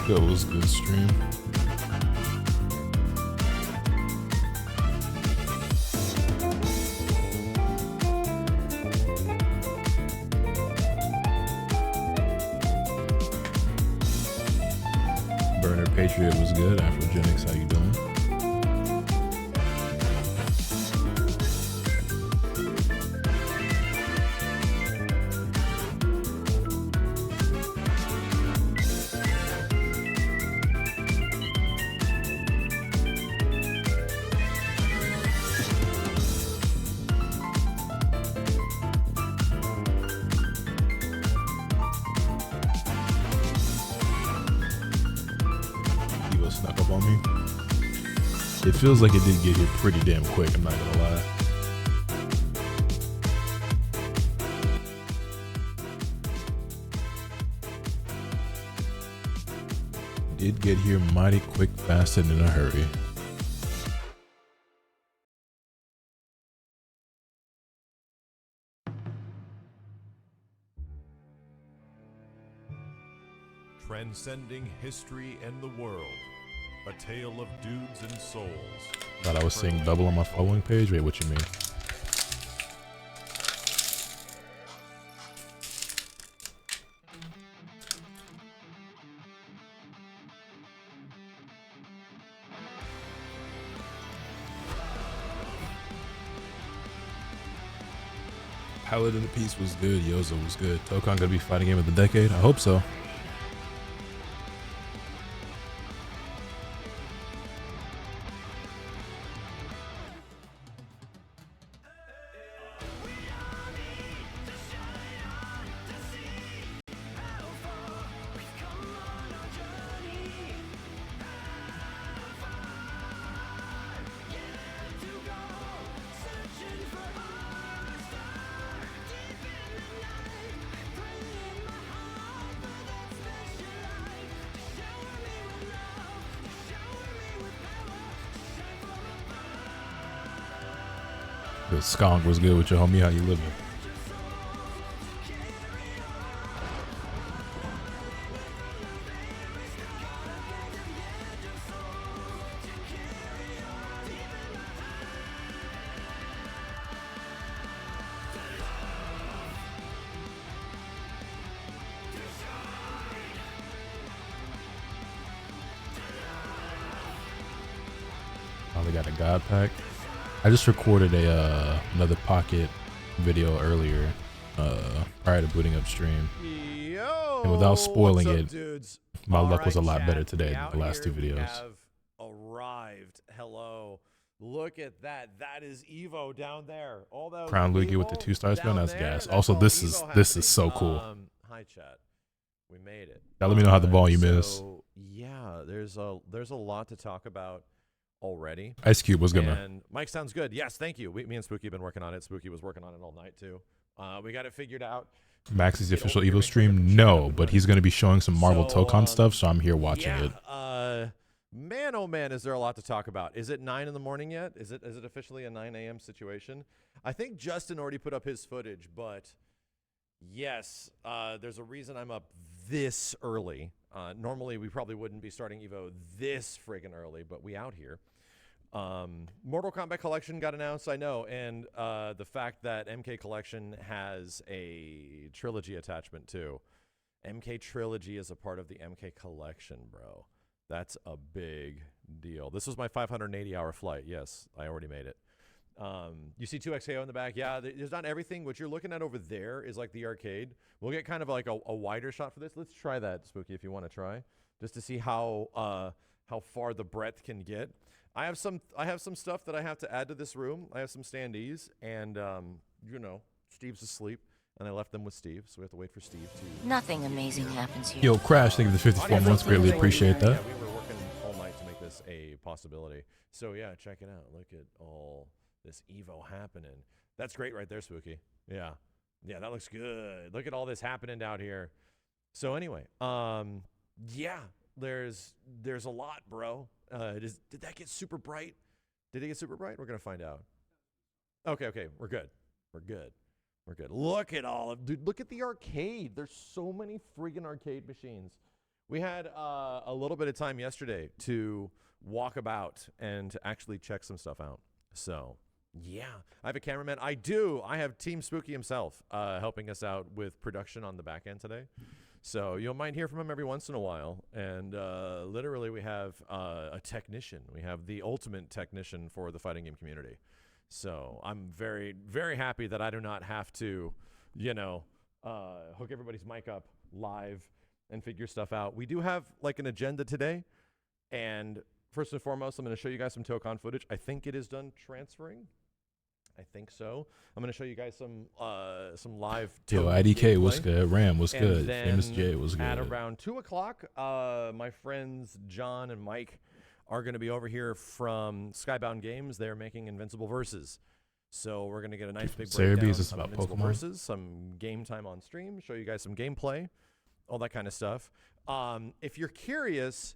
That was a good stream. Burner Patriot was good. Afrogenics, how you doing? Snuck up on me. It feels like it did get here pretty damn quick, I'm not gonna lie. Did get here mighty quick, fast, and in a hurry. Transcending history and the world. A tale of dudes and souls. Thought I was seeing double on my following page. Wait, what you mean? Paladin of Peace was good. Yozo was good. Tokon gonna be fighting game of the decade? I hope so. The skunk was good with your homie. How you living? Finally got a god pack. I just recorded a another pocket video earlier prior to booting up stream. Yo, and without spoiling it, dudes? my luck was a lot chat. better today than the last two We videos. have arrived. Hello. Look at that. That is Evo down there. All those Crown Luigi with the 2-star spin. That's gas. Also, this is so cool. Hi chat. We made it. Now let me know how the volume is. Yeah, there's a lot to talk about already. Ice Cube was gonna. And Mike sounds good. Yes, thank you. Me and Spooky have been working on it. Spooky was working on it all night too. We got it figured out. Max's the official Evo stream? No, but he's gonna be showing some Marvel Tokon stuff, so I'm here watching it. Man, oh man, is there a lot to talk about? Is it 9 in the morning yet? Is it officially a 9 a.m. situation? I think Justin already put up his footage, but yes, there's a reason I'm up this early. Normally, we probably wouldn't be starting Evo this friggin' early, but we out here. Mortal Kombat Collection got announced, I know, and the fact that MK Collection has a trilogy attachment too. MK Trilogy is a part of the MK Collection, bro. That's a big deal. This was my 580-hour flight. Yes, I already made it. You see 2XKO in the back. Yeah, there's not everything. What you're looking at over there is like the arcade. We'll get kind of like a wider shot for this. Let's try that, Spooky, if you want to try, just to see how far the breadth can get. I have some stuff that I have to add to this room. I have some standees, and you know, Steve's asleep, and I left them with Steve, so we have to wait for Steve to. Nothing amazing happens here. Yo, Crash, thank you for the 54 months. Greatly appreciate that. Yeah, we were working all night to make this a possibility. So yeah, check it out. Look at all this Evo happening. That's great right there, Spooky. Yeah, that looks good. Look at all this happening out here. So anyway, yeah, there's a lot, bro. Did that get super bright? Did it get super bright? We're gonna find out. Okay, we're good. Look at all of, dude. Look at the arcade. There's so many friggin' arcade machines. We had a little bit of time yesterday to walk about and to actually check some stuff out. So, yeah, I have a cameraman. I have Team Spooky himself helping us out with production on the back end today. So you might hear from him every once in a while. And literally we have a technician. We have the ultimate technician for the fighting game community. So I'm very, very happy that I do not have to, hook everybody's mic up live and figure stuff out. We do have like an agenda today. And first and foremost, I'm going to show you guys some Tokon footage. I think it is done transferring. I think so. I'm going to show you guys some live. Yo, IDK, what's good? Ram, what's good? Then Famous J, what's good? At around 2 o'clock, my friends John and Mike are going to be over here from Skybound Games. They're making Invincible Versus. So we're going to get a nice big breakdown is this of about Invincible Pokemon? Versus, some game time on stream, show you guys some gameplay, all that kind of stuff. If you're curious,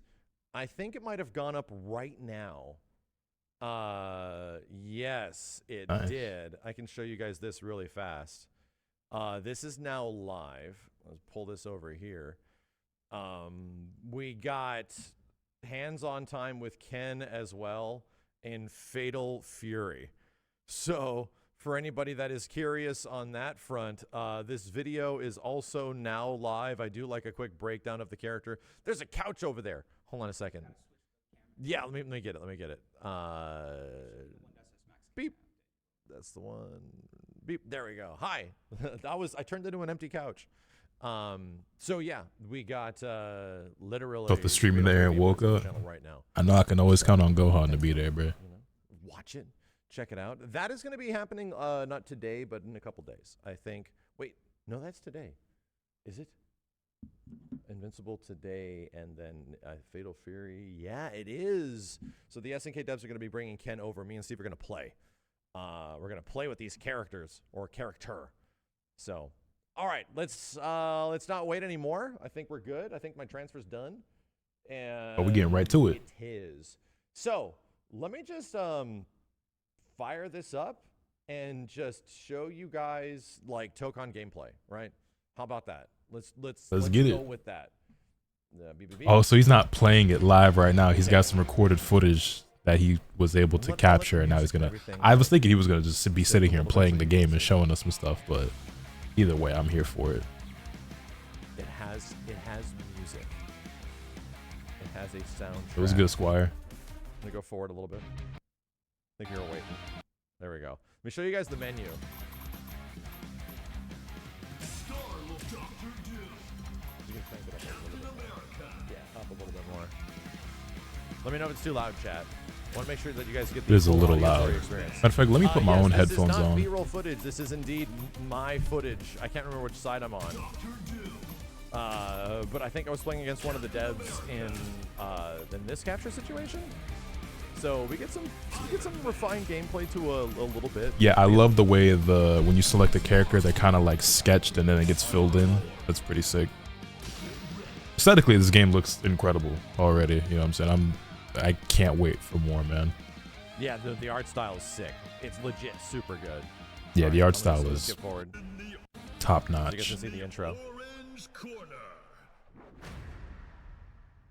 I think it might have gone up right now. Yes, it did. I can show you guys this really fast. This is now live. Let's pull this over here. We got hands-on time with Ken as well in Fatal Fury. So for anybody that is curious on that front, this video is also now live. I do like a quick breakdown of the character. There's a couch over there. Hold on a second. Yeah, let me get it. Let me get it. Beep. That's the one. Beep. There we go. Hi. I turned into an empty couch. So yeah, we got literally. Thought the stream in there and woke up. Right now. I know I can always count on Gohan to be there, bro. Watch it. Check it out. That is going to be happening not today, but in a couple days. I think. Wait, no, that's today. Is it? Invincible today, and then Fatal Fury. Yeah, it is. So the SNK devs are going to be bringing Ken over. Me and Steve are going to play. We're going to play with these characters or character. So, all right, let's not wait anymore. I think we're good. I think my transfer's done. And we're getting right to it. It is. So let me just fire this up and just show you guys like Tokon gameplay. Right? How about that? Let's get go it with that. Oh, so he's not playing it live right now. He's got some recorded footage that he was able to capture, and now he's gonna. I was thinking he was gonna just be sitting here and playing the game and showing us some stuff, but either way, I'm here for it. It has music. It has a soundtrack. It was good, Squire. Let me go forward a little bit. I think you're waiting. There we go. Let me show you guys the menu. Up a little bit more. Let me know if it's too loud, chat. I want to make sure that you guys get the It is a full little audio loud. experience. Matter of fact, let me put my own headphones This is not on. B-roll footage. This is indeed my footage. I can't remember which side I'm on. But I think I was playing against one of the devs in this capture situation. So we get some refined gameplay to a little bit. Yeah, I love the way when you select a character, they're kind of like sketched and then it gets filled in. That's pretty sick. Aesthetically, this game looks incredible already. You know what I'm saying? I can't wait for more, man. Yeah, the art style is sick. It's legit super good. Yeah, the art style is top So you notch. guys can see the intro.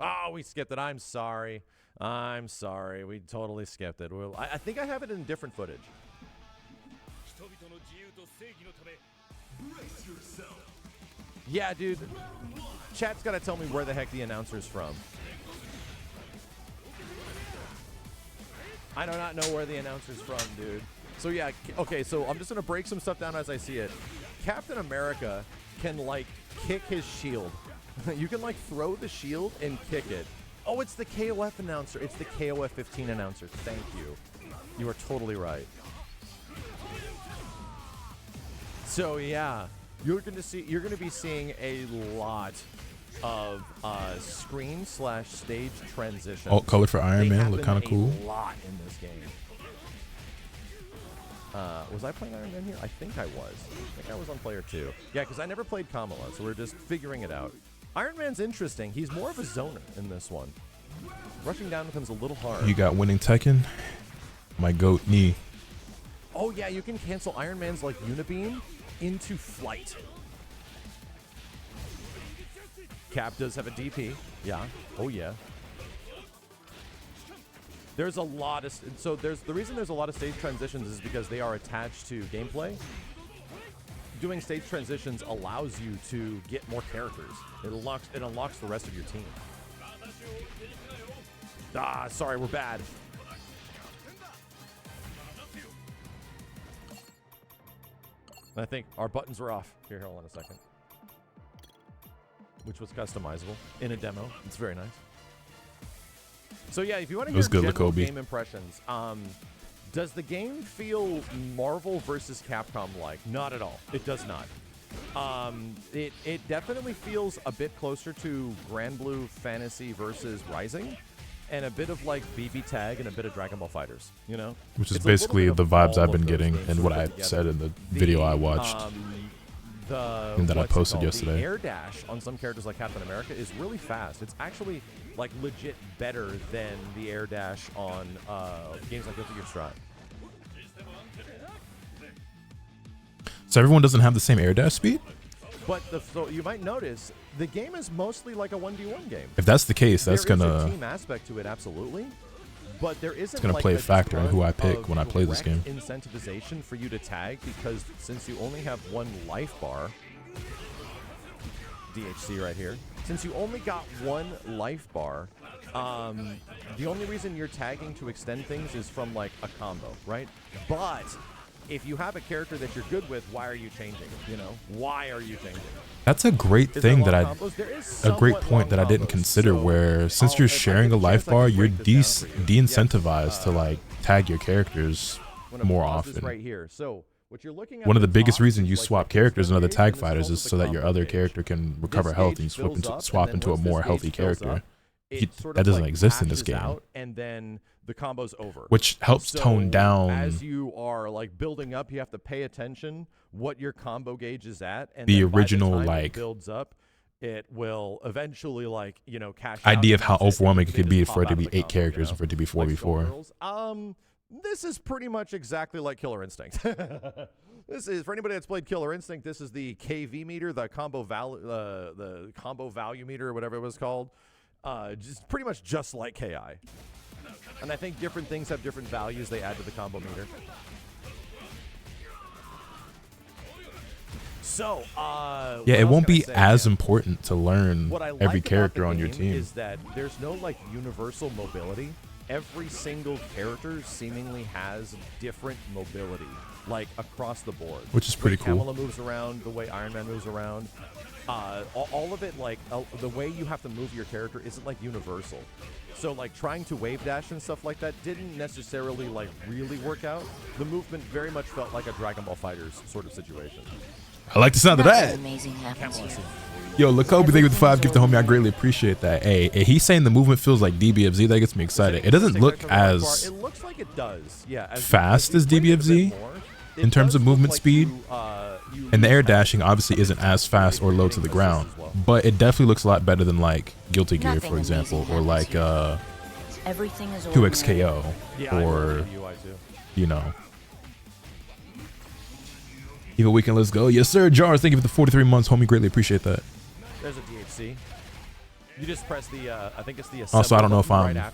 Oh, we skipped it. I'm sorry. We totally skipped it. I think I have it in different footage. Yeah, dude. Chat's got to tell me where the heck the announcer's from. I do not know where the announcer's from, dude. So, yeah. Okay, so I'm just going to break some stuff down as I see it. Captain America can, like, kick his shield. You can, like, throw the shield and kick it. Oh, it's the KOF announcer. It's the KOF 15 announcer. Thank you. You are totally right. So, yeah. You're going to be seeing a lot of screen/stage transitions. Alt color for Iron Man look kind of cool. A lot in this game. Was I playing Iron Man here? I think I was. I think I was on player 2. Yeah, because I never played Kamala, so we're just figuring it out. Iron Man's interesting. He's more of a zoner in this one. Rushing down with him's a little hard. You got winning Tekken. My goat knee. Oh yeah, you can cancel Iron Man's like Unibeam into flight. Cap does have a DP. Yeah. Oh, yeah. There's a lot of... So the reason there's a lot of stage transitions is because they are attached to gameplay. Doing stage transitions allows you to get more characters. It unlocks the rest of your team. Ah, sorry, we're bad. I think our buttons were off. Here, hold on a second. Which was customizable in a demo. It's very nice. So yeah, if you want to hear general game impressions, does the game feel Marvel versus Capcom like? Not at all. It does not. It definitely feels a bit closer to Grand Blue Fantasy versus Rising, and a bit of like BB Tag and a bit of Dragon Ball Fighters, you know? Which is basically the vibes I've been getting and what I said in the video I watched and that I posted yesterday. The air dash on some characters like Captain America is really fast. It's actually like legit better than the air dash on games like Guilty Gear Strive. So everyone doesn't have the same air dash speed? But so you might notice the game is mostly like a 1v1 game. If that's the case, that's there gonna is a team aspect to it, absolutely. But there isn't. It's gonna like play a factor in who I pick when I play this game. Incentivization for you to tag, because since you only have one life bar, DHC right here. Since you only got one life bar, the only reason you're tagging to extend things is from like a combo, right? But if you have a character that you're good with, why are you changing? You know, why are you changing? That's a great thing that a great point that I didn't consider, where since you're sharing a life bar, you're de-incentivized to like tag your characters more often. Right here. So what you're looking at, one of the biggest reasons you swap characters in other tag fighters is so that your other character can recover health and you swap into a more healthy character. That doesn't exist in this game. And then the combo's over, which helps tone down. As you are like building up, you have to pay attention what your combo gauge is at, and the then original by the time like it builds up, it will eventually like, you know, cash idea out of how overwhelming it could be for it to be 8 combo, characters and for it to be 4v4. This is pretty much exactly like Killer Instinct. This is, for anybody that's played Killer Instinct, this is the KV meter, the combo value meter, or whatever it was called. Just pretty much just like KI. And I think different things have different values they add to the combo meter. So, yeah, it won't be as important to learn every character on your team. Is that there's no like universal mobility. Every single character seemingly has different mobility, like across the board. Which is pretty cool. Kamala moves around, the way Iron Man moves around. All of it, like the way you have to move your character isn't like universal. So like trying to wave dash and stuff like that didn't necessarily like really work out. The movement very much felt like a Dragon Ball Fighters sort of situation. I like the sound of that. Amazing happens here. Yo, Lakobe, thank you for the 5 gift to homie. I greatly appreciate that. Hey, he's saying the movement feels like DBFZ. That gets me excited. It doesn't look as it looks like it does. Yeah, fast as DBFZ in terms of movement speed. And the air dashing obviously isn't as fast or low to the ground, but it definitely looks a lot better than like Guilty Gear, for example, or like 2XKO, or you know. Even weekend, let's go. Yes, sir. Jars, thank you for the 43 months, homie. Greatly appreciate that. There's a DHC. You just press the, I think it's the also, I don't know if I'm right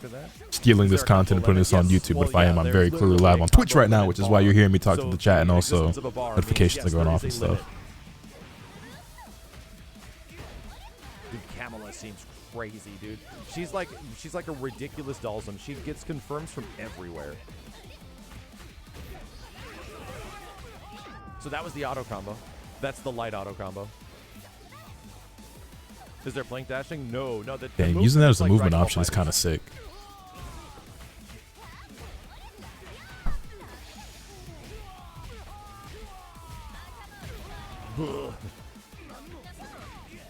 stealing this content and putting this on YouTube, but if I am, I'm very clearly live on Twitch right now, which is why you're hearing me talk to the chat, and also notifications are going off and stuff. Dude, Kamala seems crazy, dude. She's like a ridiculous dollsum. She gets confirms from everywhere. So that was the auto combo. That's the light auto combo. Is there blink dashing? No. Dang, using that as a movement option is kind of sick.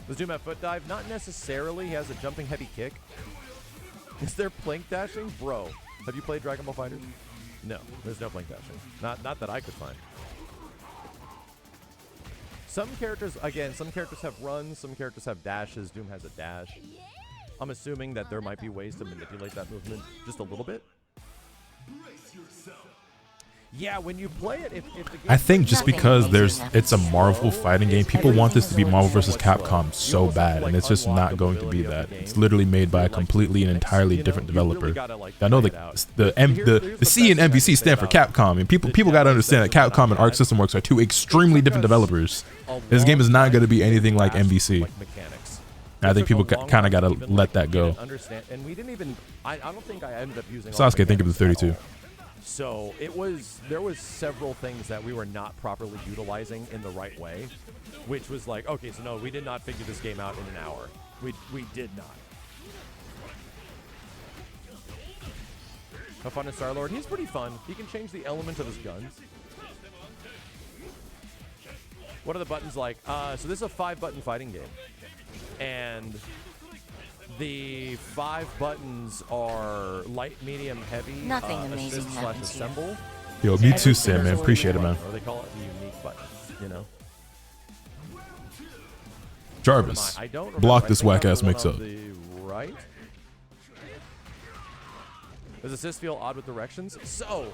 Does Doom have foot dive? Not necessarily. He has a jumping heavy kick. Is there blink dashing? Bro, have you played Dragon Ball Fighters? No, there's no blink dashing. Not that I could find. Some characters have runs, some characters have dashes. Doom has a dash. I'm assuming that there might be ways to manipulate that movement just a little bit. Yeah, when you play it, if the game I think just because it's a Marvel fighting game, people want this to be Marvel vs. Capcom so bad, and it's just not going to be that. It's literally made by a completely and entirely different developer. I know the C in MVC stand for Capcom, and people got to understand that Capcom and Arc System Works are two extremely different developers. This game is not going to be anything like MVC. I think people kind of got to let that go. And we didn't even. I don't think I ended up using. Sasuke, think of the 32. So there was several things that we were not properly utilizing in the right way, which was like, okay, so no, we did not figure this game out in an hour. We did not. Have fun with Star-Lord. He's pretty fun. He can change the element of his guns. What are the buttons like? So this is a 5-button fighting game. And the 5 buttons are light, medium, heavy, Nothing amazing assist / happens assemble. Yo, me too, Sam, man. Appreciate it, man. Or they call it the unique button, you know? Jarvis, I don't remember. block this I think whack I'm ass the one mix on up. the right? Does assist feel odd with directions? So,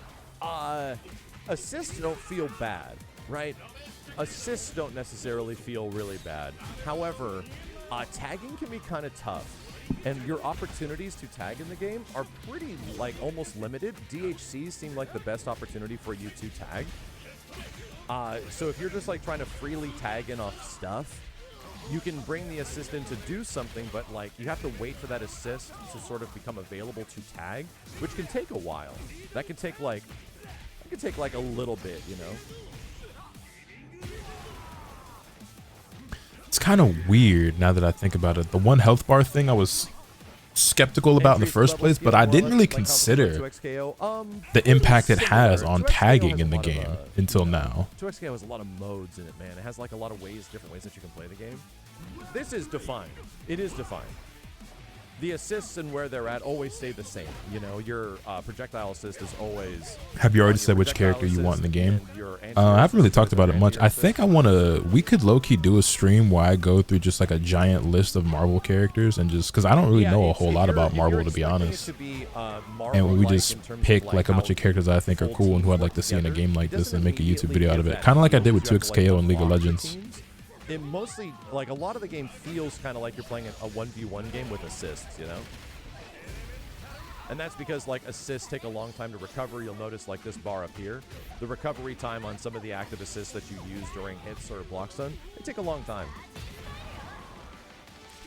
assists don't feel bad, right? Assists don't necessarily feel really bad. However, tagging can be kind of tough. And your opportunities to tag in the game are pretty, like, almost limited. DHCs seem like the best opportunity for you to tag. So if you're just, like, trying to freely tag in off stuff, you can bring the assist in to do something, but, like, you have to wait for that assist to sort of become available to tag, which can take a while. That can take, like, a little bit, you know? It's kind of weird now that I think about it. The one health bar thing I was skeptical about in the first place, but I didn't really consider the impact it has on tagging in the game until now. 2XKO has a lot of modes in it, man. It has like a lot of different ways that you can play the game. This is defined. It is defined. The assists and where they're at always stay the same. You know, your projectile assist is always... Have you already said which character you want in the game? I haven't really talked about it much. I think I want to... We could low-key do a stream where I go through just like a giant list of Marvel characters and just... Because I don't really know a whole lot about Marvel, to be honest. And we just pick like a bunch of characters that I think are cool and who I'd like to see in a game like this and make a YouTube video out of it. Kind of like I did with 2XKO and League of Legends. It mostly, like, a lot of the game feels kind of like you're playing a 1v1 game with assists, you know? And that's because, like, assists take a long time to recover. You'll notice, like, this bar up here. The recovery time on some of the active assists that you use during hits or block stun, they take a long time.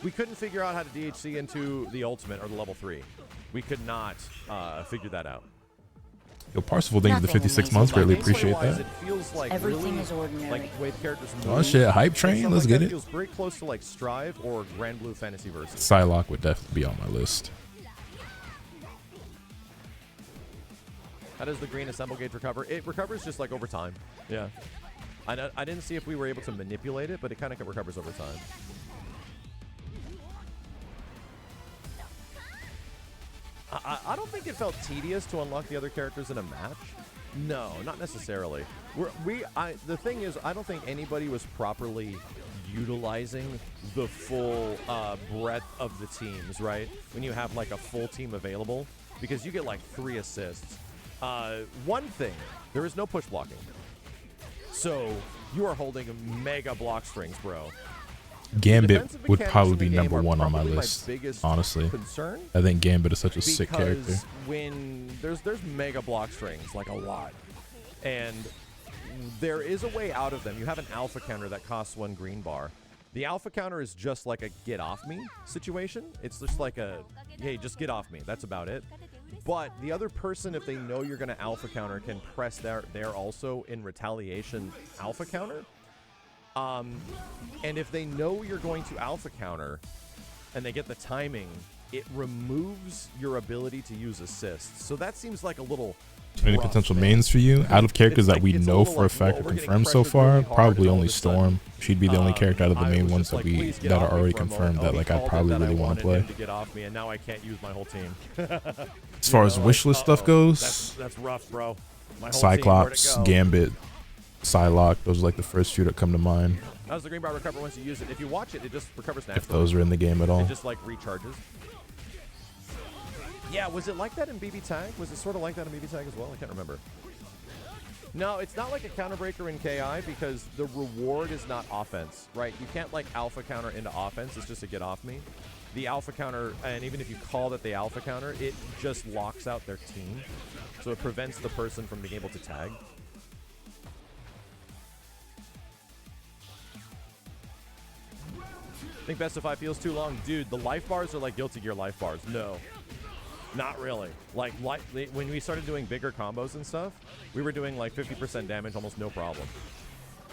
We couldn't figure out how to DHC into the ultimate or the level 3. We could not figure that out. Yo, Parsifal, thank you for the 56 months. Greatly appreciate that. It feels like Everything really, is ordinary. like the way the characters move. Oh shit, hype train, let's get it. It feels very close to like Strive or Grand Blue Fantasy Versus. Psylocke would definitely be on my list. How does the green assemble gauge recover? It recovers just like over time. Yeah. I didn't see if we were able to manipulate it, but it kind of recovers over time. I don't think it felt tedious to unlock the other characters in a match. No, not necessarily. The thing is, I don't think anybody was properly utilizing the full breadth of the teams, right? When you have like a full team available, because you get like 3 assists. One thing, there is no push blocking. So you are holding mega block strings, bro. Gambit would probably be number 1 on my list, honestly. Concern, I think Gambit is such a sick character. because when there's mega block strings, like a lot, and there is a way out of them. You have an alpha counter that costs 1 green bar. The alpha counter is just like a get off me situation. It's just like a, hey, just get off me. That's about it. But the other person, if they know you're going to alpha counter, can press their also in retaliation alpha counter. And if they know you're going to alpha counter and they get the timing, it removes your ability to use assists. So that seems like a little Any rough, potential man. mains for you? Out of characters It's that we it's a know little for a like, fact whoa, are we're getting confirmed so pressured far, really hard, probably and all only of a sudden, Storm. She'd be the only character out of the I main was ones just that like, please get that off are me already for a moment. confirmed that Oh, like he I called it probably that really want wanted to play. him to get off me, and now I can't use my whole team. As far as wish list stuff goes, that's rough, bro. My whole Cyclops, team, where'd it go? Gambit, Psylocke, those are like the first few that come to mind. How does the green bar recover once you use it? If you watch it, it just recovers naturally. If those are in the game at all. It just like recharges. Yeah, was it like that in BB Tag? Was it sort of like that in BB Tag as well? I can't remember. No, it's not like a counter breaker in KI because the reward is not offense, right? You can't like alpha counter into offense. It's just to get off me. The alpha counter, and even if you call it the alpha counter, it just locks out their team. So it prevents the person from being able to tag. I think best of 5 feels too long. Dude, the life bars are like Guilty Gear life bars. No. Not really. Like when we started doing bigger combos and stuff, we were doing like 50% damage, almost no problem.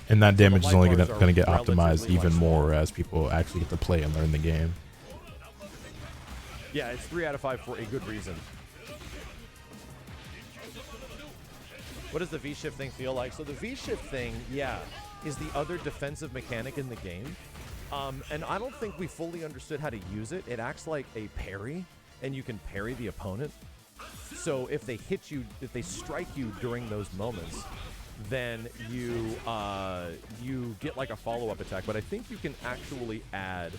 And that damage is only going to get optimized even more as people actually get to play and learn the game. Yeah, it's 3 out of 5 for a good reason. What does the V-shift thing feel like? So the V-shift thing, yeah, is the other defensive mechanic in the game. And I don't think we fully understood how to use it. It acts like a parry, and you can parry the opponent. So if they hit you, if they strike you during those moments, then you get like a follow-up attack. But I think you can actually add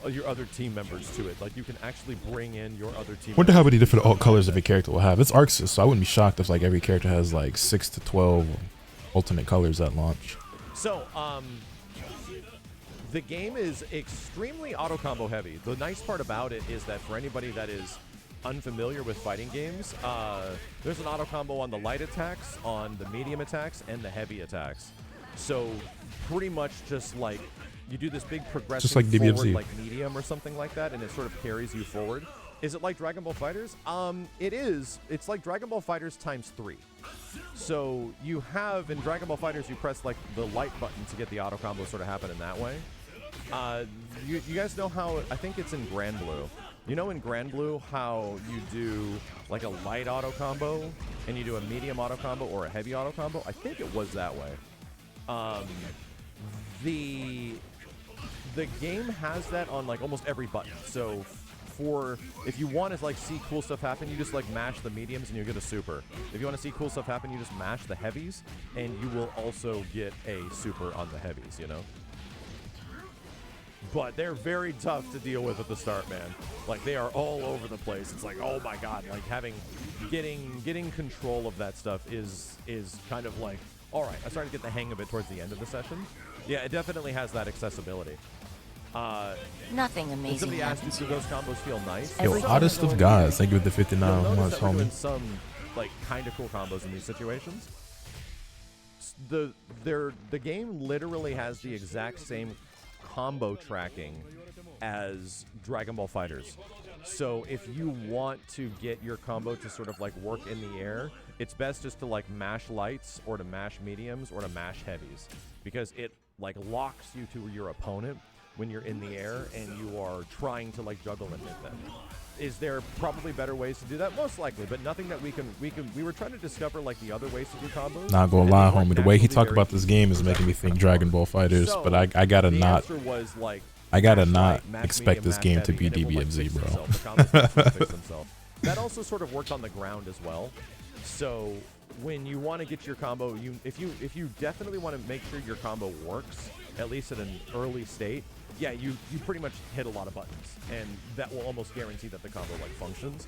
your other team members to it. Like you can actually bring in your other team. Wonder how many different alt colors every character will have. It's Arxis, so I wouldn't be shocked if like every character has like 6 to 12 alternate colors at launch. So the game is extremely auto combo heavy. The nice part about it is that for anybody that is unfamiliar with fighting games, there's an auto combo on the light attacks, on the medium attacks, and the heavy attacks. So pretty much just like you do this big progressive just like DBFZ. forward, like medium or something like that, and it sort of carries you forward. Is it like Dragon Ball FighterZ? It is. It's like Dragon Ball FighterZ times 3. So you have in Dragon Ball FighterZ, you press like the light button to get the auto combo sort of happen in that way. You guys know how, I think it's in Grand Blue. You know in Grand Blue how you do like a light auto combo and you do a medium auto combo or a heavy auto combo? I think it was that way. The game has that on like almost every button. So for if you want to like see cool stuff happen, you just like mash the mediums and you get a super. If you want to see cool stuff happen, you just mash the heavies and you will also get a super on the heavies, you know? But they're very tough to deal with at the start, man. Like they are all over the place. It's like, oh my god, like getting control of that stuff is kind of like, all right, I started to get the hang of it towards the end of the session. Yeah, it definitely has that accessibility. Nothing amazing. Somebody asked, do those combos feel nice? Yo, oddest of gods. Thank you with the 59 months, we're doing homie. some like kind of cool combos in these situations. The game literally has the exact same combo tracking as Dragon Ball FighterZ. So if you want to get your combo to sort of like work in the air, it's best just to like mash lights or to mash mediums or to mash heavies, because it like locks you to your opponent when you're in the air and you are trying to like juggle and hit them. Is there probably better ways to do that? Most likely, but nothing that we were trying to discover like the other ways to do combos. Not gonna lie, homie. The way he talked about this game is making me think Dragon Ball FighterZ, So, but I gotta the not. answer was, like, I gotta mash not light, mash expect medium, this mash game to heavy, be and it will, like, DBFZ, fix bro. itself. The combos will fix themselves. That also sort of worked on the ground as well. So when you want to get your combo, if you definitely want to make sure your combo works, at least at an early state, yeah, you pretty much hit a lot of buttons, and that will almost guarantee that the combo like functions.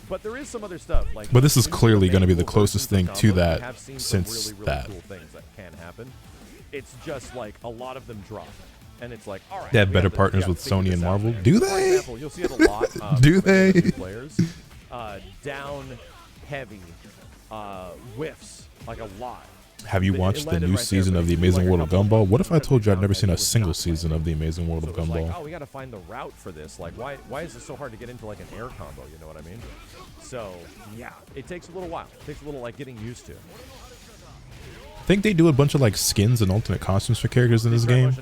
But there is some other stuff like. But this is when you clearly make going to be the cool closest versions thing of to combos, we that have seen since some really that. cool things that can happen. It's just like a lot of them drop, and it's like, all right. They have we better have to- partners we with gotta figure Sony and this out, Marvel. man. Do For they? example, you'll see it a lot. Do they? Players, down heavy, whiffs like a lot. Have you It watched the landed new right there, season but of The it flew Amazing like a World of couple Gumball? What if I told you I'd down never heavy seen a was single not season of The Amazing World So of it was like, Gumball? oh, we got to find the route for this. Like, why is it so hard to get into like an air combo? You know what I mean? So yeah, it takes a little while. It takes a little like getting used to. I think they do a bunch of like skins and alternate costumes for characters in this game.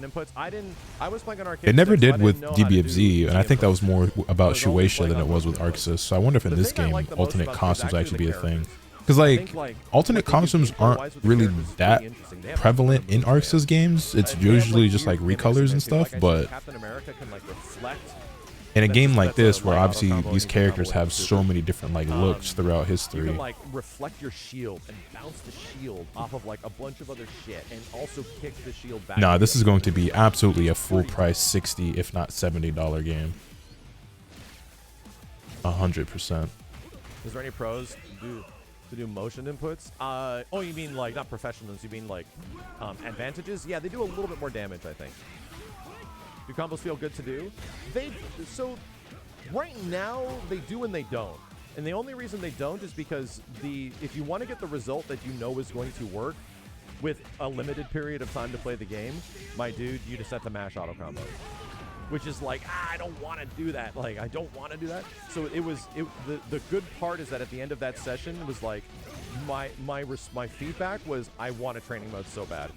I was playing on arcade. It never stick, so I did didn't with know how to do DBFZ, and I think that was more about was always Shueisha playing than it on was with broken Arxis. So I wonder if in The this thing I game like the most alternate about it is costumes actually actually be the a thing. characters. Because I like think, like, alternate what they do costumes aren't gameplay-wise with the really characters is that pretty interesting. They have prevalent in different Arxis games. It's And they have, usually like, just like weird recolors gimmicks and too. Like stuff, I but said, Captain America can like reflect. in a game like That's a this where light auto obviously combo, these and you can characters combo have with so super. many different like looks throughout You history. can like reflect your shield and bounce the shield off of like a bunch of other shit, and also kick the shield back. Nah, this again. is going to be absolutely a full price $60 if not $70 game. 100%. Is there any pros? to do motion inputs. Oh, you mean like not professionals? You mean like advantages? Yeah, they do a little bit more damage, I think. Do combos feel good to do? So right now they do and they don't. And the only reason they don't is because if you want to get the result that you know is going to work with a limited period of time to play the game, my dude, you just set to mash auto combo. Which is like, I don't want to do that. Like, I don't want to do that. So the good part is that at the end of that session, it was like, my feedback was, I want a training mode so bad.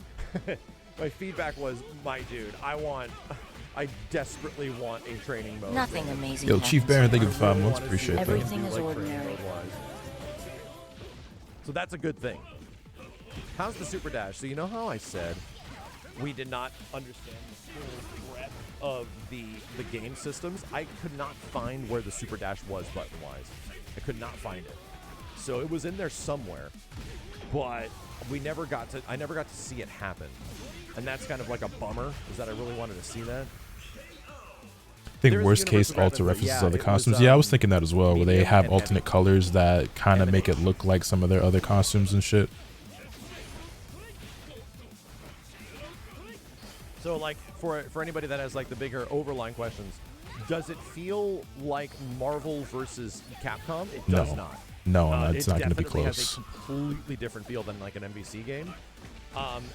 My feedback was, my dude, I desperately want a training mode. Nothing amazing. Yo, Chief Baron, thank you for 5 months. Appreciate that. Everything is ordinary. So that's a good thing. How's the super dash? So you know how I said we did not understand the full breadth of the game systems? I could not find where the super dash was button-wise. I could not find it. So it was in there somewhere, but I never got to see it happen. And that's kind of like a bummer, is that I really wanted to see that. I think worst case alter references other costumes. Yeah, I was thinking that as well, where they have alternate colors that kind of make it look like some of their other costumes and shit. So like for anybody that has like the bigger overline questions, does it feel like Marvel versus Capcom? It does not. No, it's not going to be close. It has a completely different feel than like an MVC game.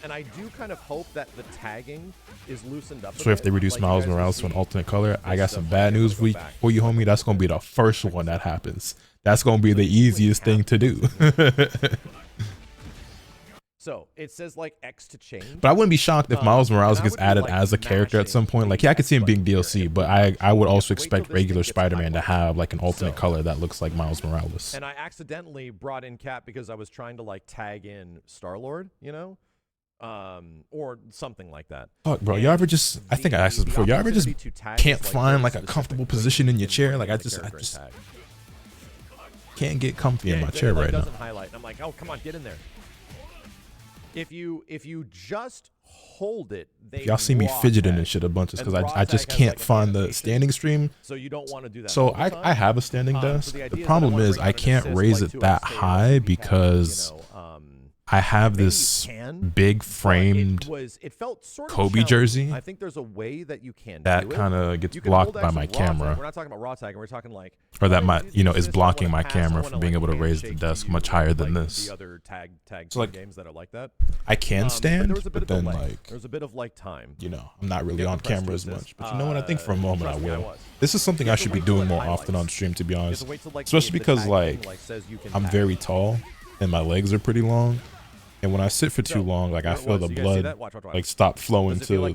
And I do kind of hope that the tagging is loosened up. So if they reduce Miles Morales to an alternate color, I got some bad news for you, homie. That's going to be the first one that happens. That's going to be the easiest thing to do. So it says like X to change. But I wouldn't be shocked if Miles Morales gets added as a character at some point. Like, yeah, I could see him being DLC, but I would also expect regular Spider-Man to have like an alternate color that looks like Miles Morales. And I accidentally brought in Cap because I was trying to like tag in Star-Lord, you know? Or something like that. Fuck, bro, y'all ever just, I think I asked this before, y'all ever just can't find like a comfortable position in your chair? Like I just can't get comfy in my chair right now. Highlight. And I'm like, oh, come on, get in there. If you just hold it, y'all see me fidgeting and shit a bunch, because I just can't find the standing stream. So you don't want to do that. So I have a standing desk. The problem is I can't raise it that high because I have this big framed Kobe jersey. I think there's a way that you can that kind of gets blocked by my camera. We're not talking about raw tagging. We're talking like, or that is blocking my camera from being able to raise the desk much higher than this. The other tag so like, games that are like that. I can stand, but then like there's a bit of like time. You know, I'm not really on camera as much. But you know what? I think for a moment I will. This is something I should be doing more often on stream, to be honest. Especially because like I'm very tall and my legs are pretty long. And when I sit for too long, like I feel the blood like stop flowing to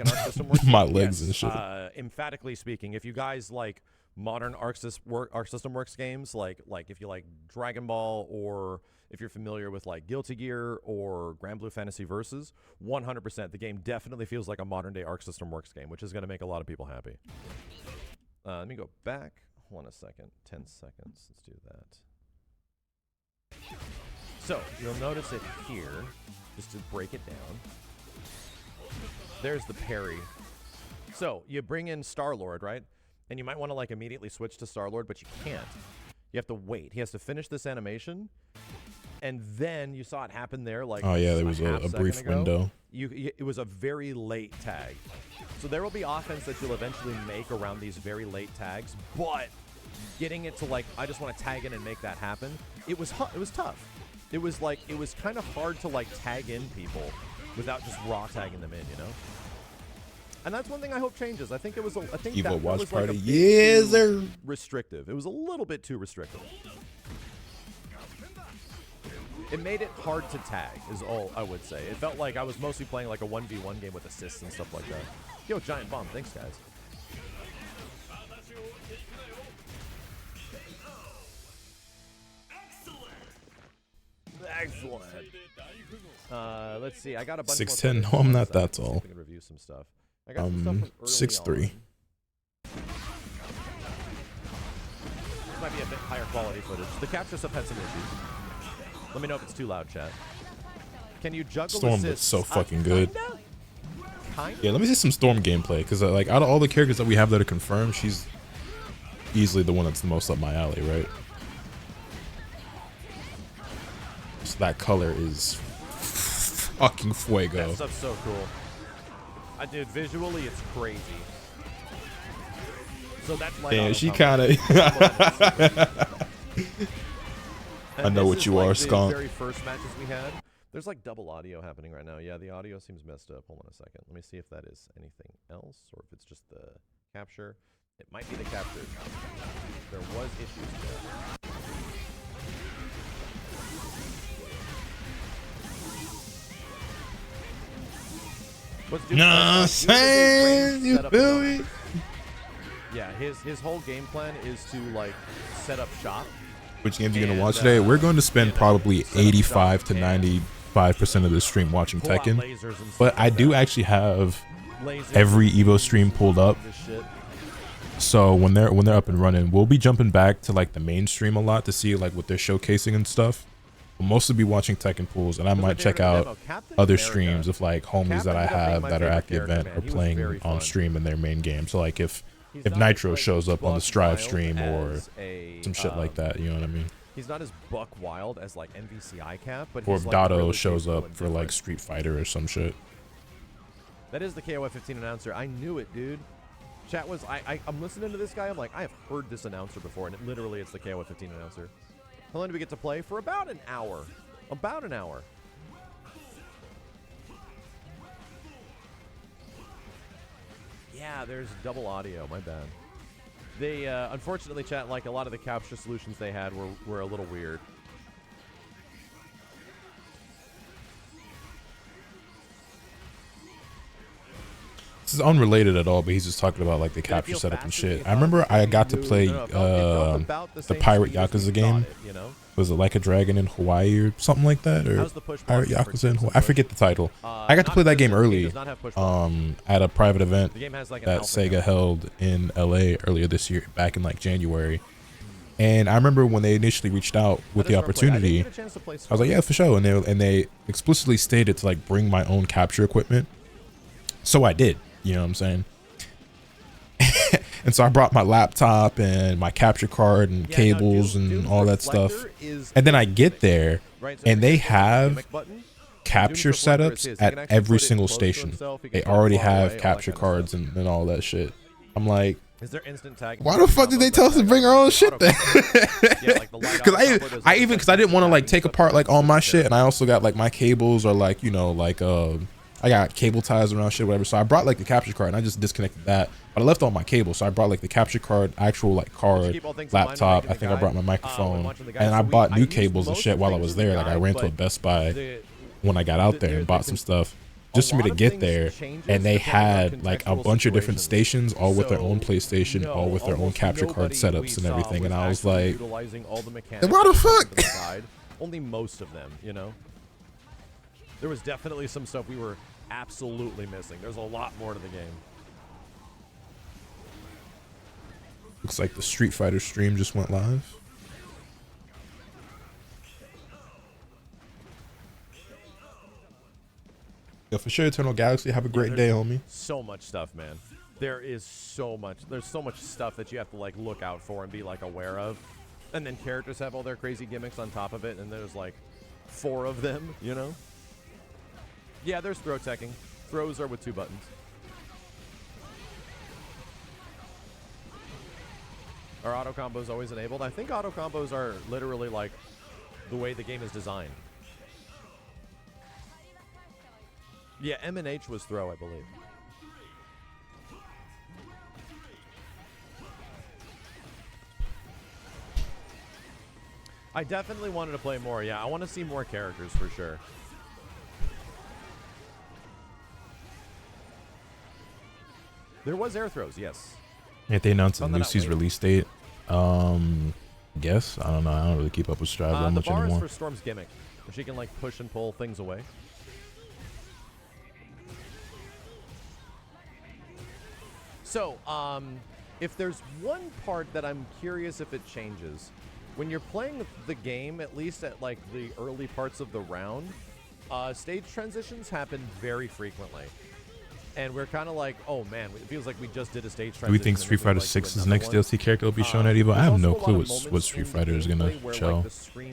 my legs and shit. Emphatically speaking, if you guys like modern Arc System Works games, like if you like Dragon Ball, or if you're familiar with like Guilty Gear or Grand Blue Fantasy Versus, 100%, the game definitely feels like a modern day Arc System Works game, which is going to make a lot of people happy. Let me go back. Hold on a second. 10 seconds. Let's do that. So you'll notice it here, just to break it down. There's the parry. So you bring in Star-Lord, right? And you might want to like immediately switch to Star-Lord, but you can't. You have to wait. He has to finish this animation, and then you saw it happen there. Like, oh yeah, there was a brief window. It was a very late tag. So there will be offense that you'll eventually make around these very late tags, but getting it to like, I just want to tag in and make that happen. It was tough. It was kind of hard to like tag in people without just raw tagging them in, you know. And that's one thing I hope changes. I think it was Evo that watch was party. Like Yes, sir. Restrictive. It was a little bit too restrictive. It made it hard to tag, is all I would say. It felt like I was mostly playing like a 1v1 game with assists and stuff like that. Yo, Giant Bomb, thanks guys. Excellent. Let's see. I got a bunch 6'10". No, I'm not that tall. I can review some stuff. I got some stuff 6'3". This might be a bit higher quality footage. The capture stuff had some issues. Let me know if it's too loud, chat. Can you juggle Storm looks so fucking good. Yeah, let me see some Storm gameplay, because like out of all the characters that we have that are confirmed, she's easily the one that's the most up my alley, right? So that color is fucking fuego. That stuff's so cool. Dude, visually, it's crazy. So that's like. Yeah, she kind of. I know what you are, Skunk. The very first matches we had. There's like double audio happening right now. Yeah, the audio seems messed up. Hold on a second. Let me see if that is anything else or if it's just the capture. It might be the capture. There was issues there. No, saying you feel me? Yeah, his whole game plan is to like set up shop. Which games are you gonna watch today? We're going to spend probably 85 to 95% of the stream watching Tekken, but I do actually have every Evo stream pulled up. So when they're up and running, we'll be jumping back to like the main stream a lot to see like what they're showcasing and stuff. We'll mostly be watching Tekken pools, and I might check out other streams of like homies that I have that are at the event or playing on stream in their main game. So like if Nitro shows up on the Strive stream or some shit like that, you know what I mean? He's not as buck wild as like MVCI Cap, but or if like Dotto really shows up for like Street Fighter or some shit. That is the KOF 15 announcer. I knew it, dude. Chat was I'm listening to this guy. I'm like, I have heard this announcer before, and literally it's the KOF 15 announcer. How long do we get to play? For about an hour. About an hour. Yeah, there's double audio. My bad. They, unfortunately, chat, like a lot of the capture solutions they had were a little weird. This is unrelated at all, but he's just talking about like the capture setup and shit. I remember I got to play the Pirate Yakuza game. Was it Like a Dragon in Hawaii or something like that? Or Pirate Yakuza in Hawaii? I forget the title. I got to play that game early at a private event that Sega held in LA earlier this year, back in like January. And I remember when they initially reached out with the opportunity, I was like, yeah, for sure. And they explicitly stated to like bring my own capture equipment. So I did. You know what I'm saying? And so I brought my laptop and my capture card and cables and all that stuff. And then I get there and they have capture setups at every single station. They already have capture cards and all that shit. I'm like, why the fuck did they tell us to bring our own shit then? Because I didn't want to like take apart like all my shit, and I also got like my cables or like, you know, like I got cable ties around shit, whatever. So I brought like the capture card and I just disconnected that. But I left all my cables. So I brought like the capture card, actual like card, laptop. I think I brought my microphone. And I bought new cables and shit while I was there. Like I ran to a Best Buy when I got out there and bought some stuff just for me to get there. And they had like a bunch of different stations, all with their own PlayStation, all with their own capture card setups and everything. And I was like, why the fuck? Only most of them, you know? There was definitely some stuff we were absolutely missing. There's a lot more to the game. Looks like the Street Fighter stream just went live. Yeah, for sure, Eternal Galaxy. Have a great day, homie. So much stuff, man. There is so much. There's so much stuff that you have to like look out for and be like aware of. And then characters have all their crazy gimmicks on top of it, and there's like 4 of them, you know? Yeah, there's throw teching. Throws are with 2 buttons. Are auto combos always enabled? I think auto combos are literally like the way the game is designed. Yeah, M&H was throw, I believe. I definitely wanted to play more. Yeah, I want to see more characters for sure. There was air throws, yes. If they announced Lucy's release date, guess I don't know. I don't really keep up with Strive that much anymore. The bar is for Storm's gimmick, where she can like push and pull things away. So, if there's one part that I'm curious if it changes, when you're playing the game, at least at like the early parts of the round, stage transitions happen very frequently. And we're kind of like, oh man, it feels like we just did a stage transition. Do we think Street Fighter 6's next DLC character will be shown at Evo? I have no clue what Street Fighter is going to show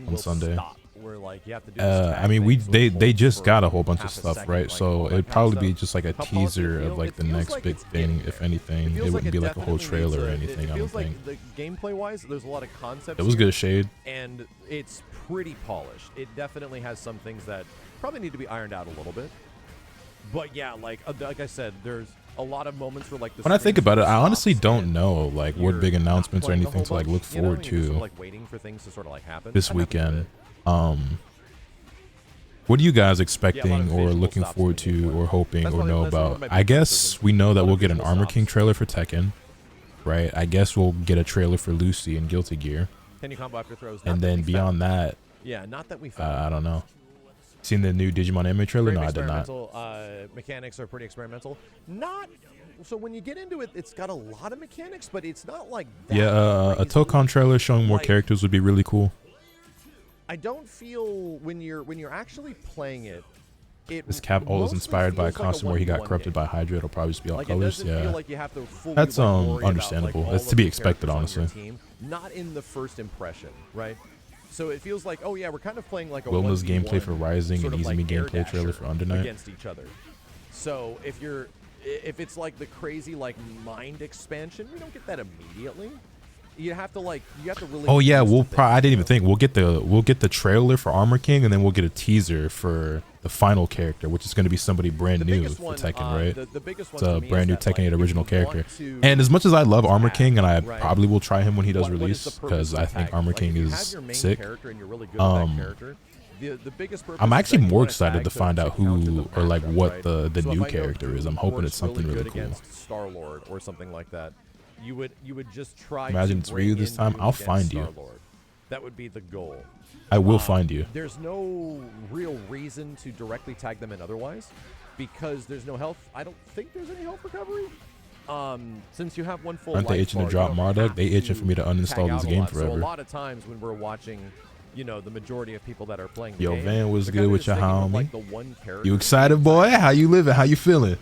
on Sunday. where like you have to do. I mean, they just got a whole bunch of stuff, right? So it'd probably be just like a teaser of like the next big thing, if anything. It wouldn't be like a whole trailer or anything. I don't think. The gameplay wise, there's a lot of concepts. It was good shade, and it's pretty polished. It definitely has some things that probably need to be ironed out a little bit. But yeah, like I said, there's a lot of moments where like when I think about it, I honestly don't know like what big announcements or anything to like look forward to sort of like waiting for things to sort of like happen this weekend. What are you guys expecting or looking forward to or hoping or know about? I guess we know that we'll get an Armor King trailer for Tekken, right? I guess we'll get a trailer for Lucy and Guilty Gear. Can you combo after throws? And then beyond that, yeah, not that we I don't know. Seen the new Digimon anime trailer? No, I did not. Mechanics are pretty experimental. Not so when you get into it, it's got a lot of mechanics, but it's not like that. Yeah, a Tokon trailer showing more characters would be really cool. I don't feel when you're actually playing it. This cap all is inspired by a costume where he got corrupted by Hydra. It'll probably just be all colors. Yeah, that's understandable. That's to be expected, honestly. Not in the first impression, right? So it feels like, oh yeah, we're kind of playing like a Wilma's gameplay for Rising and Izumi gameplay trailer for Under Night against each other. So if it's like the crazy like mind expansion, we don't get that immediately. You have to really. Oh yeah, I didn't even think we'll get the trailer for Armor King, and then we'll get a teaser for the final character, which is going to be somebody brand new for Tekken, right? It's a brand new Tekken 8 original character. And as much as I love Armor King, and I probably will try him when he does release, because I think Armor King is sick. I'm actually more excited to find out who or like what the new character is. I'm hoping it's something really cool. Star-Lord or something like that. You would just try. Imagine it's Ryu this time. I'll find you. That would be the goal. I will find you. There's no real reason to directly tag them in otherwise, because there's no health. I don't think there's any health recovery. Since you have one full. Aren't they itching to drop Marduk? They itching for me to uninstall this game forever. So a lot of times when we're watching, you know, the majority of people that are playing. Yo, Van was good with your homie. Like you excited, boy? How you living? How you feeling?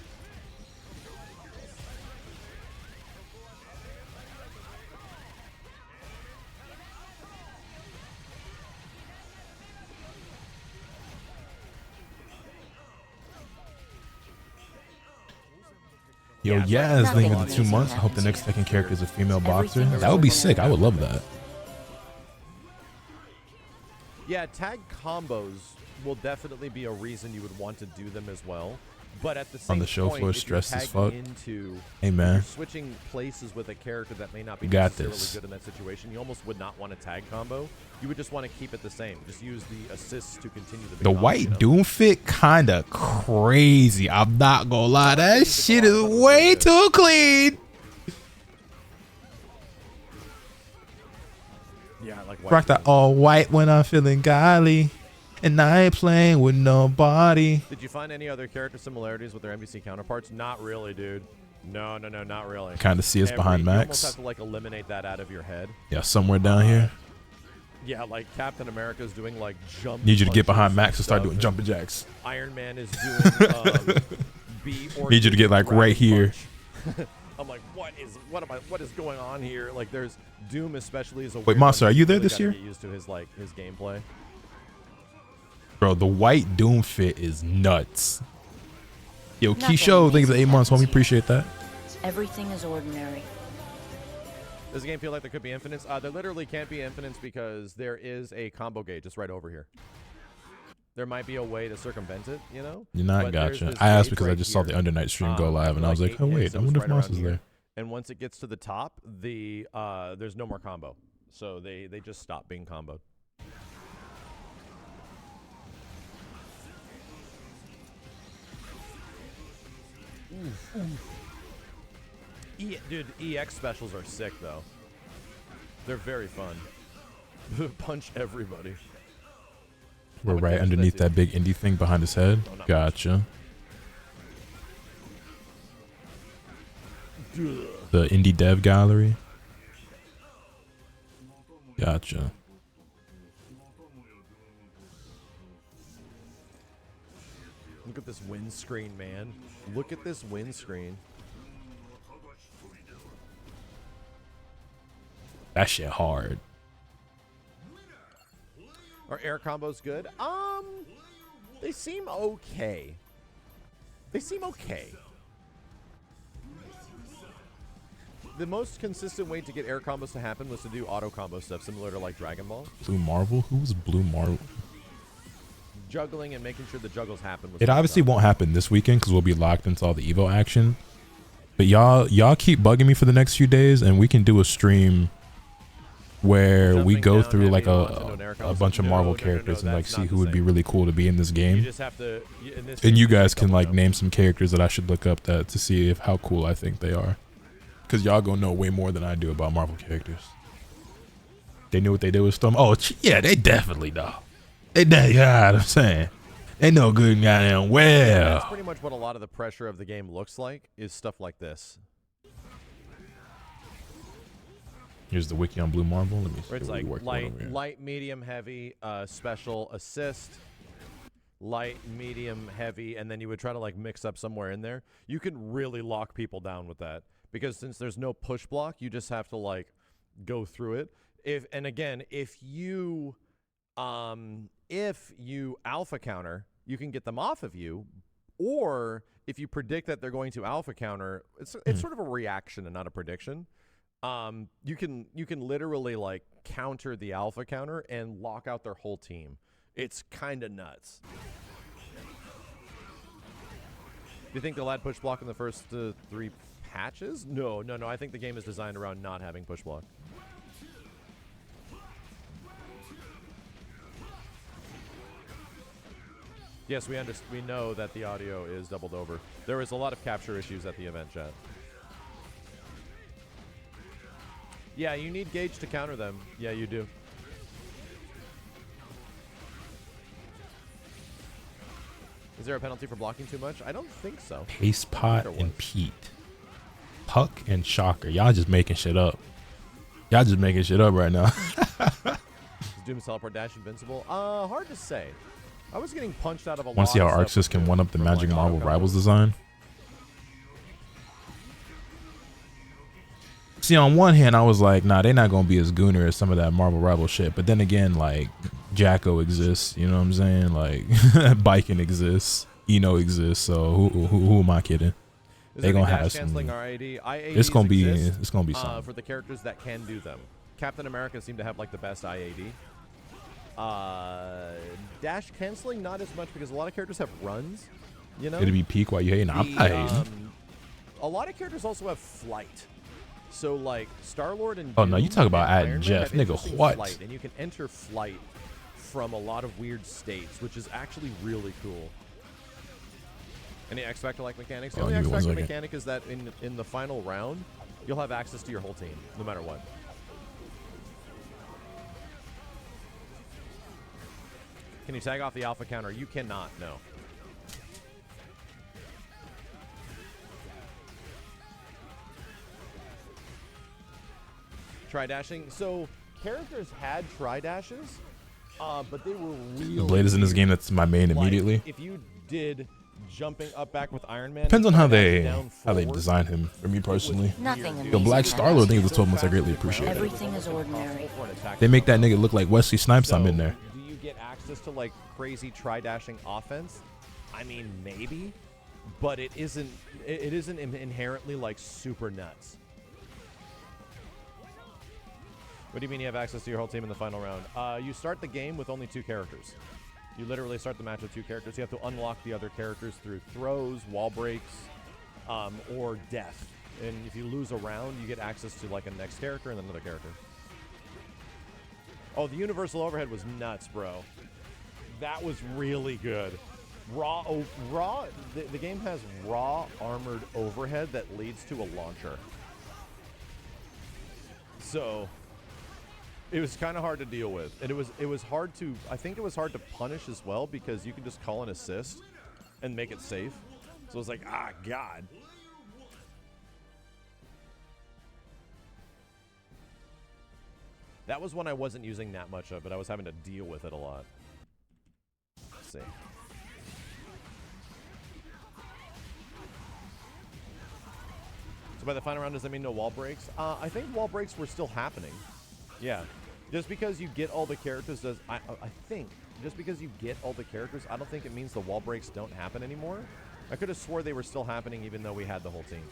Yo, yeah, is thinking the 2 months. I hope the next Tekken character is a female boxer. That would be sick. I would love that. Yeah, tag combos will definitely be a reason you would want to do them as well. But at the same on the show point, floor, stressed as fuck. Hey man, man, switching places with a character that may not be got necessarily this. good in that situation, you almost would not want to tag combo. You would just want to keep it the same. Just use the assists to continue the. The white Doom fit kinda crazy. I'm not gonna lie, that shit is way too clean. Yeah, like white. Rock that all white when I'm feeling golly. And I ain't playing with nobody. Did you find any other character similarities with their MVC counterparts? Not really, dude. No, not really. Kind of see us behind Max. You almost have to like eliminate that out of your head. Yeah, somewhere down here. Yeah, like Captain America's doing like jump. Need you to get behind Max and start doing jumping jacks. Iron Man is doing B or need you to get like right here. I'm like, what is going on here? Like, there's Doom especially is a. Wait, Monster, are you there this year? Get used to his gameplay. Bro, the white Doom fit is nuts. Yo, Keisho, thanks for 8 months, homie. Appreciate that. Everything is ordinary. Does the game feel like there could be infinites? There literally can't be infinites because there is a combo gate just right over here. There might be a way to circumvent it, you know? You're not gotcha. I asked because I just saw the Under Night stream go live, and I was like, oh, wait, I wonder if Monster's there. And once it gets to the top, there's no more combo. So they just stop being comboed. Dude, EX specials are sick though. They're very fun. Punch everybody. We're right underneath that big indie thing behind his head. Gotcha. The indie dev gallery. Gotcha. Look at this windscreen, man. Look at this windscreen. That shit hard. Are air combos good? They seem okay. They seem okay. The most consistent way to get air combos to happen was to do auto combo stuff, similar to like Dragon Ball. Blue Marvel? Who was Blue Marvel? Juggling and making sure the juggles happen. It obviously won't happen this weekend because we'll be locked into all the Evo action. But y'all keep bugging me for the next few days, and we can do a stream where we go through like a bunch of Marvel characters and like see who would be really cool to be in this game. You just have to, and you guys can like name some characters that I should look up to see if how cool I think they are. Because y'all gonna know way more than I do about Marvel characters. They knew what they did with Storm. Oh, yeah, they definitely know. Yeah, I'm saying. They know good and goddamn well. That's pretty much what a lot of the pressure of the game looks like, is stuff like this. Here's the wiki on Blue Marvel. Let me see. It's like light, medium, heavy, special, assist, light, medium, heavy, and then you would try to like mix up somewhere in there. You can really lock people down with that, because since there's no push block, you just have to like go through it. If you alpha counter, you can get them off of you, or if you predict that they're going to alpha counter, it's sort of a reaction and not a prediction. You can literally like counter the alpha counter and lock out their whole team. It's kind of nuts. Do you think they'll add push block in the first 3 patches? No. I think the game is designed around not having push block. Yes, we know that the audio is doubled over. There was a lot of capture issues at the event, chat. Yeah, you need Gauge to counter them. Yeah, you do. Is there a penalty for blocking too much? I don't think so. Paste Pot and Pete. Puck and Shocker. Y'all just making shit up. Y'all just making shit up right now. Is Doom's teleport dash invincible? Hard to say. I was getting punched out of a lot. Want to see how Arxis can one up the Magic Marvel Rivals design? See, on one hand, I was like, nah, they're not going to be as gooner as some of that Marvel Rival shit. But then again, like, Jacko exists, you know what I'm saying? Like, Biken exists, Eno exists, so who am I kidding? They're going to have some... It's going to be something. For the characters that can do them. Captain America seemed to have, like, the best IAD. Dash canceling, not as much, because a lot of characters have runs, you know? It'd be peak while you hating. I'm not hating. A lot of characters also have flight. So, like, Star-Lord and no, you talk about adding Jeff. Nigga, what? Flight, and you can enter flight from a lot of weird states, which is actually really cool. Any X Factor like mechanics? The only X Factor mechanic is that in the final round, you'll have access to your whole team, no matter what. Can you tag off the alpha counter? You cannot, no. Tri-dashing. So, characters had tri-dashes, but they were really... The Blade is in this game, that's my main immediately. If you did jumping up back with Iron Man... Depends on how they design him, for me personally. Nothing The Black Star-Lord thing was 12 months, I greatly appreciate it. Everything is ordinary. They make that nigga look like Wesley Snipes. I'm in there. Do you get access to, like, crazy tri-dashing offense? I mean, maybe, but it isn't inherently, like, super nuts. What do you mean you have access to your whole team in the final round? You start the game with only 2 characters. You literally start the match with 2 characters. You have to unlock the other characters through throws, wall breaks, or death. And if you lose a round, you get access to like a next character and another character. Oh, the universal overhead was nuts, bro. That was really good. The game has raw armored overhead that leads to a launcher. So... it was kind of hard to deal with, and it was hard to, I think it was hard to punish as well, because you could just call an assist and make it safe. So it was like, ah, God. That was when I wasn't using that much of it. I was having to deal with it a lot. Let's see. So by the final round, does that mean no wall breaks? I think wall breaks were still happening. Yeah. Just because you get all the characters does, I think, just because you get all the characters, I don't think it means the wall breaks don't happen anymore. I could have swore they were still happening even though we had the whole team.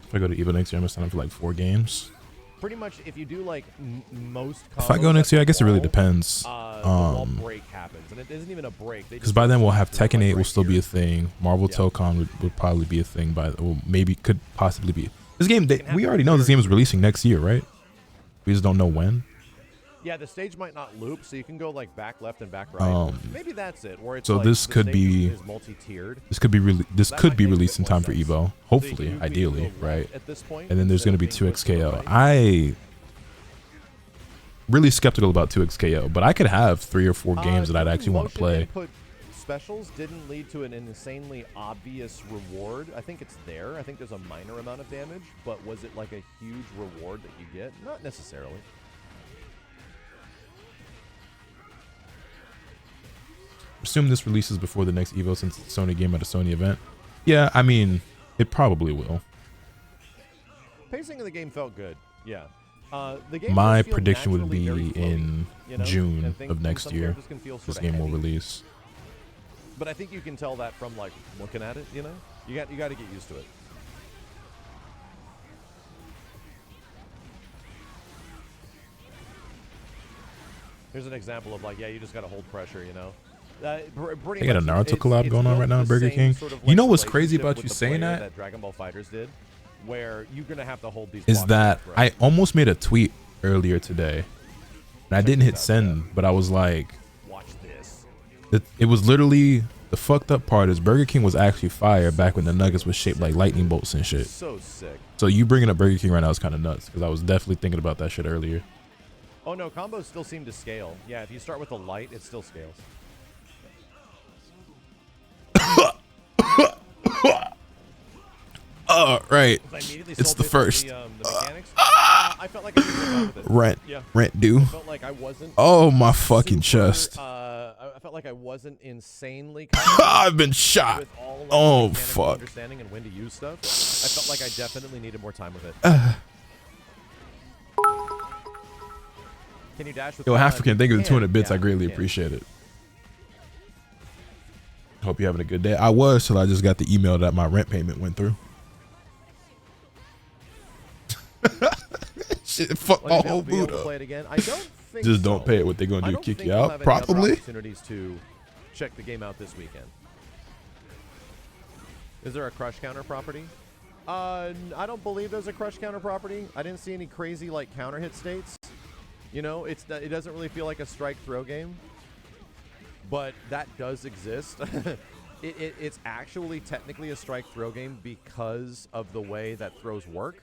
If I go to EVO next year, I'm gonna sign up for like 4 games. Pretty much, if you do like most If I go next year, I guess it really depends. the wall break happens, and it isn't even a break. Because by then we'll have Tekken 8 will still be a thing. Marvel Tokon would probably be a thing by, or maybe could possibly be. This game, we already know this game is releasing next year, right? We just don't know when. Yeah, the stage might not loop, so you can go like back left and back right. Maybe that's it. Where it's so like this could be multi-tiered. This could be released in time for Evo. Hopefully, ideally, right? At this point, and then there's going to be 2XKO. I really skeptical about 2XKO, but I could have 3 or 4 games that I'd actually want to play. Input specials didn't lead to an insanely obvious reward. I think it's there. I think there's a minor amount of damage, but was it like a huge reward that you get? Not necessarily. Assume this releases before the next Evo since it's a Sony game at a Sony event. Yeah, I mean, it probably will. Pacing of the game felt good. Yeah. The game My does feel prediction would naturally be very floaty, in you know? June And of next some year. characters can feel This sorta game will heavy. release. But I think you can tell that from like looking at it, you know? You got to get used to it. Here's an example of like, yeah, you just got to hold pressure, you know? They got a Naruto collab going on right now in Burger King. Sort of You know like what's crazy relationship about with you the saying player that? Dragon Ball Fighters did, where you're gonna have to hold these. Is blocks that throw. I almost made a tweet earlier today, and I didn't hit send, but I was like, watch this. it was literally the fucked up part is Burger King was actually fire back when the nuggets was shaped like lightning bolts and shit. So sick. So you bringing up Burger King right now is kind of nuts because I was definitely thinking about that shit earlier. Oh no, combos still seem to scale. Yeah, if you start with a light, it still scales. Right. It's the first. The mechanics. I felt like I didn't get done with it. Rent. Yeah. Rent due. I felt like I wasn't. Oh my fucking chest. I felt like I wasn't insanely. I've been shot. With all, like, Oh mechanical fuck. Understanding and when to use stuff. I felt like I definitely needed more time with it. Can you dash with? Yo, African, thank you for the 200 bits. Yeah, I greatly you can. appreciate it. Hope you're having a good day. I was till I just got the email that my rent payment went through. Shit, fuck my whole boot up. Play it again. I don't think Just so. don't pay it. What they gonna I do? don't Kick think you we'll out? have any other Probably. Opportunities to check the game out this weekend. Is there a crush counter property? I don't believe there's a crush counter property. I didn't see any crazy like counter hit states. You know, it doesn't really feel like a strike throw game, but that does exist. It's actually technically a strike throw game because of the way that throws work.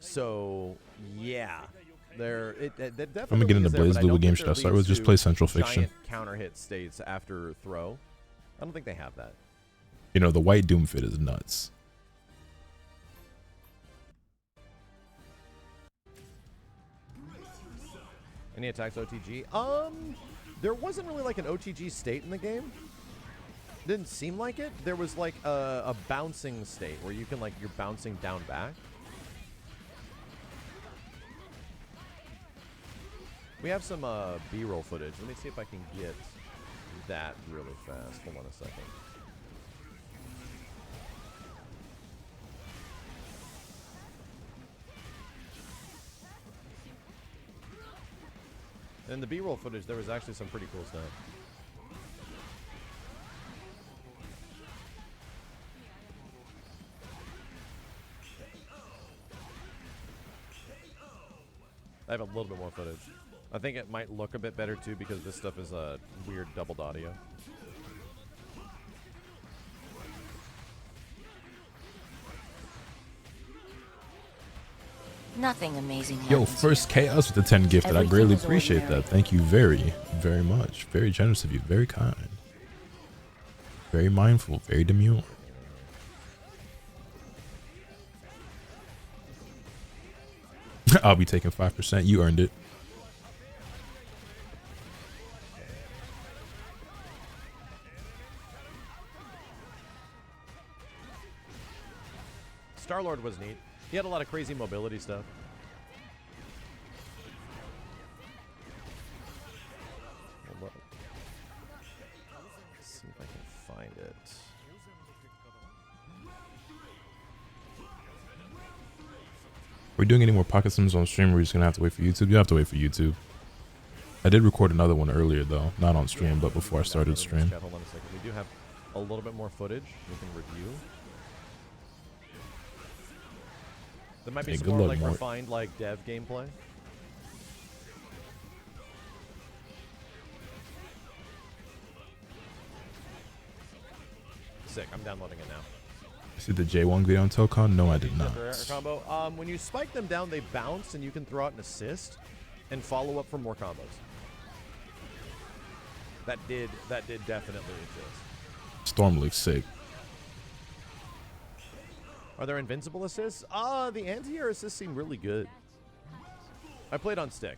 So yeah, definitely. I'm gonna get into Blaze Blue. What game should I start with? Just play Central Fiction. Giant counter hit states after throw. I don't think they have that. You know, the white Doom fit is nuts. Any attacks OTG? There wasn't really like an OTG state in the game. Didn't seem like it. There was like a bouncing state where you can like you're bouncing down back. We have some B-roll footage. Let me see if I can get that really fast. Hold on a second. In the B-roll footage, there was actually some pretty cool stuff. I have a little bit more footage. I think it might look a bit better too because this stuff is a weird doubled audio. Nothing amazing Yo, happens first here. Chaos with the 10 gifted. I Everything greatly is appreciate ordinary. that. Thank you very, very much. Very generous of you. Very kind. Very mindful. Very demure. I'll be taking 5%. You earned it. Star-Lord was neat. He had a lot of crazy mobility stuff. find it. Are we doing any more pocket sims on stream, or are we just gonna have to wait for YouTube? You have to wait for YouTube. I did record another one earlier though, not on stream, but before I started stream. Hold on a second. We do have a little bit more footage we can review. There might be some more like refined like dev gameplay. Sick. I'm downloading it now. See the J1 video on Tokon? No, I did not. Combo. When you spike them down, they bounce, and you can throw out an assist and follow up for more combos. That did definitely exist. Storm looks sick. Are there invincible assists? The anti-air assists seem really good. I played on stick.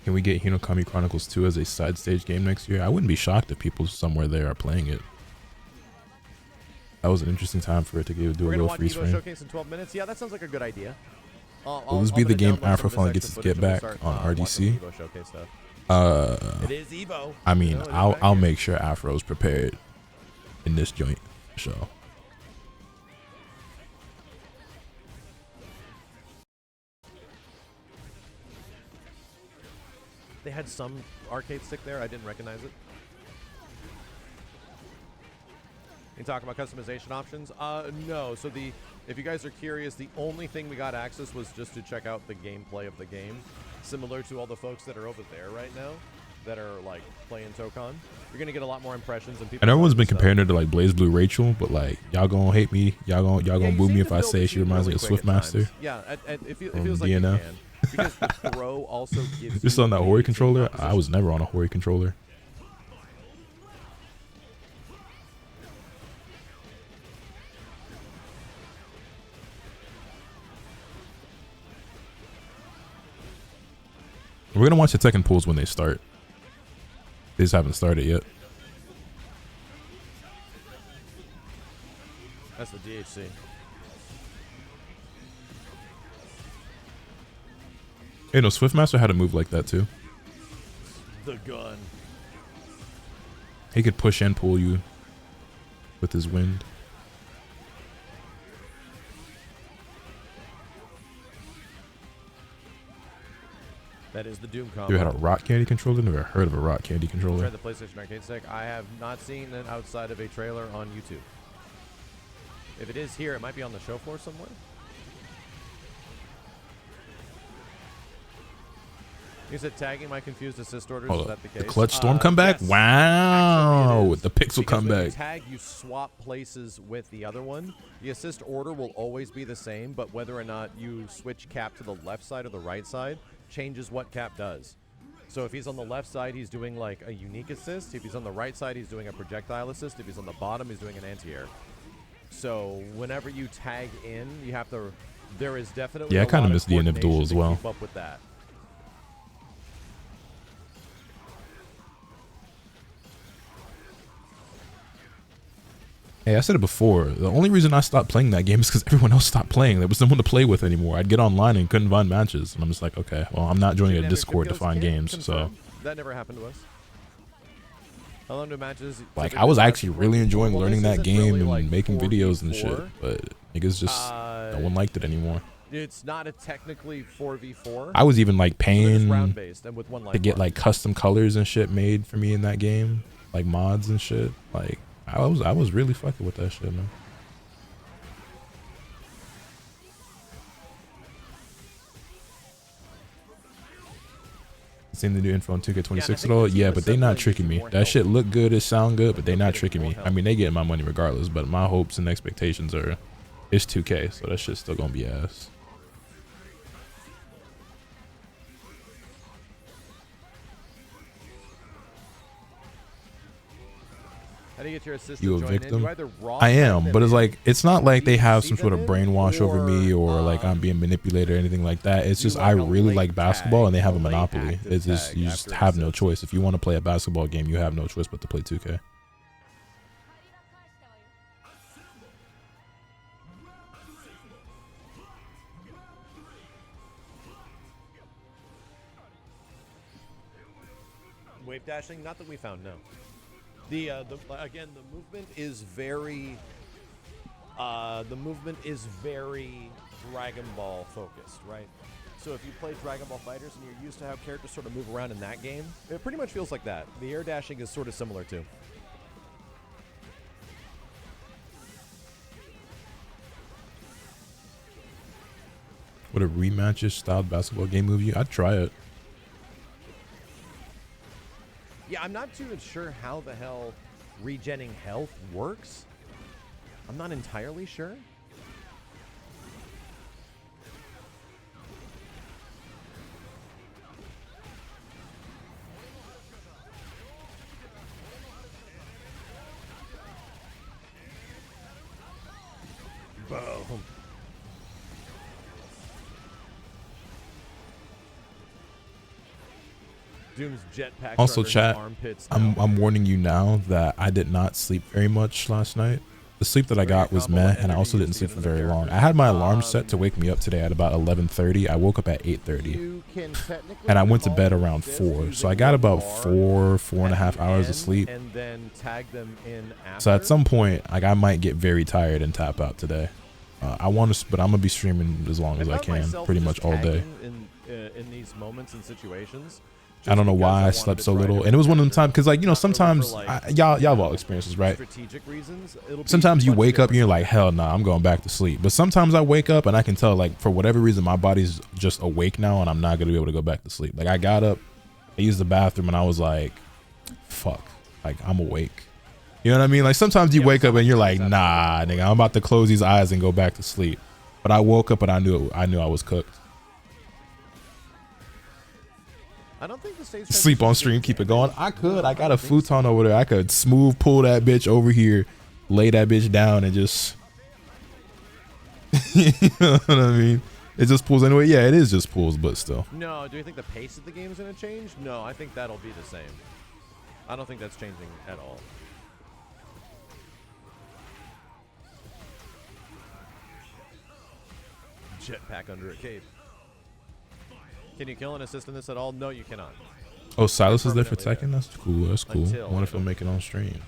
Can we get Hinokami Chronicles 2 as a side stage game next year? I wouldn't be shocked if people somewhere there are playing it. That was an interesting time for it to do a little freeze frame. Showcase in 12 minutes. Yeah, that sounds like a good idea. Will this be the game after finally gets to get back on RDC? It is Evo. I mean, I'll make sure Afro's prepared in this joint show. They had some arcade stick there. I didn't recognize it. You talk about customization options? No. So if you guys are curious, the only thing we got access was just to check out the gameplay of the game, similar to all the folks that are over there right now that are like playing Tokon. You're gonna get a lot more impressions and people. And everyone's been comparing her to like Blaze Blue Rachel, but like y'all gonna hate me, y'all gonna boo me if I say she reminds me of Swiftmaster. Yeah, it feels like you can. Because the throw also gives just on that Hori controller. I was never on a Hori controller. We're gonna watch the Tekken pools when they start. They just haven't started yet. That's the DHC. Hey, no, Swiftmaster had a move like that too. The gun. He could push and pull you with his wind. That is the Doom combo. You had a rock candy controller? Never heard of a rock candy controller. Tried the PlayStation Arcade Stick. I have not seen it outside of a trailer on YouTube. If it is here, it might be on the show floor somewhere. You said tagging my confused assist orders. Is that the case? The clutch storm comeback? Yes. Wow. With the pixel comeback. When you tag, you swap places with the other one. The assist order will always be the same, but whether or not you switch Cap to the left side or the right side changes what Cap does. So if he's on the left side, he's doing like a unique assist. If he's on the right side, he's doing a projectile assist. If he's on the bottom, he's doing an anti-air. So whenever you tag in, you have to. There is definitely. Yeah, I kind of miss the end of duel as well. Keep up with that. Hey, I said it before. The only reason I stopped playing that game is because everyone else stopped playing. There was no one to play with anymore. I'd get online and couldn't find matches. And I'm just like, okay, well, I'm not joining a Discord to find games. So that never happened to us. How long do matches? Like, I was actually really enjoying learning that game and making videos and shit. But niggas just, no one liked it anymore. It's not a technically 4v4. I was even like paying with one to get like custom colors and shit made for me in that game. Like mods and shit. Like, I was really fucking with that shit, man. Seen the new info on 2K26 at all? Yeah, but they not tricking me. That shit look good, it sound good, but they not tricking me. I mean, they getting my money regardless, but my hopes and expectations are, it's 2K, so that shit's still gonna be ass. How do you get your assist You to a join victim? in? I am, but it's like, it's not like they have some sort of brainwash over me or like I'm being manipulated or anything like that. It's just I really like basketball and they have a monopoly. It's just, you just have no choice. If you want to play a basketball game, you have no choice but to play 2K. Wave dashing? Not that we found, no. Again, the movement is very Dragon Ball focused, right? So if you play Dragon Ball Fighters and you're used to how characters sort of move around in that game, it pretty much feels like that. The air dashing is sort of similar too. Would a rematches styled basketball game move you? I'd try it. Yeah, I'm not too sure how the hell regenning health works. I'm not entirely sure. Boom. Doom's jetpack. Also, chat, I'm warning you now that I did not sleep very much last night. The sleep that I got was meh, and I also didn't sleep for very long. I had my alarm set to wake me up today at about 11:30. I woke up at 8:30, and I went to bed around 4. So I got about 4.5 hours of sleep. And then tag them in after. So at some point, like, I might get very tired and tap out today. I want to, but I'm gonna be streaming as long as I can, pretty much all day. In these moments and situations. I don't know why I slept so little, and it was one of them times because, like, you know, sometimes y'all have all experiences, right? Sometimes you wake up and you're like, hell nah, I'm going back to sleep. But sometimes I wake up and I can tell, like, for whatever reason, my body's just awake now, and I'm not gonna be able to go back to sleep. Like, I got up, I used the bathroom, and I was like, fuck, like, I'm awake. You know what I mean? Like, sometimes you wake up and you're like, nah, nigga, I'm about to close these eyes and go back to sleep. But I woke up and I knew I was cooked. I don't think the stage Sleep on stream, keep it going. I could. I got a futon over there. I could smooth pull that bitch over here, lay that bitch down, and just you know what I mean? It just pulls anyway. Yeah, it is just pulls, but still. No, do you think the pace of the game is going to change? No, I think that'll be the same. I don't think that's changing at all. Jetpack under a cape. Can you kill an assist in this at all? No, you cannot. Oh, Silas is there for Tekken? That's cool. That's cool. I wonder if he'll make it on stream.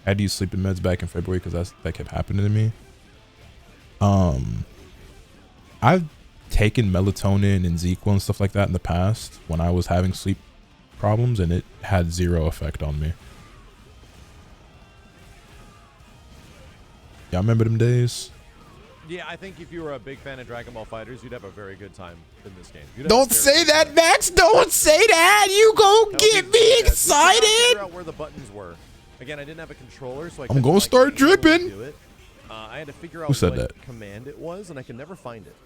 I had to use sleeping meds back in February because that kept happening to me. I've taken melatonin and ZQL and stuff like that in the past when I was having sleep problems, and it had zero effect on me. Y'all remember them days? Yeah, I think if you were a big fan of Dragon Ball Fighters, you'd have a very good time in this game. Don't say that, Max! Don't say that! You gon' get me excited! Figure out where the buttons were. Again, I didn't have a controller, so I'm gonna start dripping. Do it. I had to figure out what command it was, and I could never find it.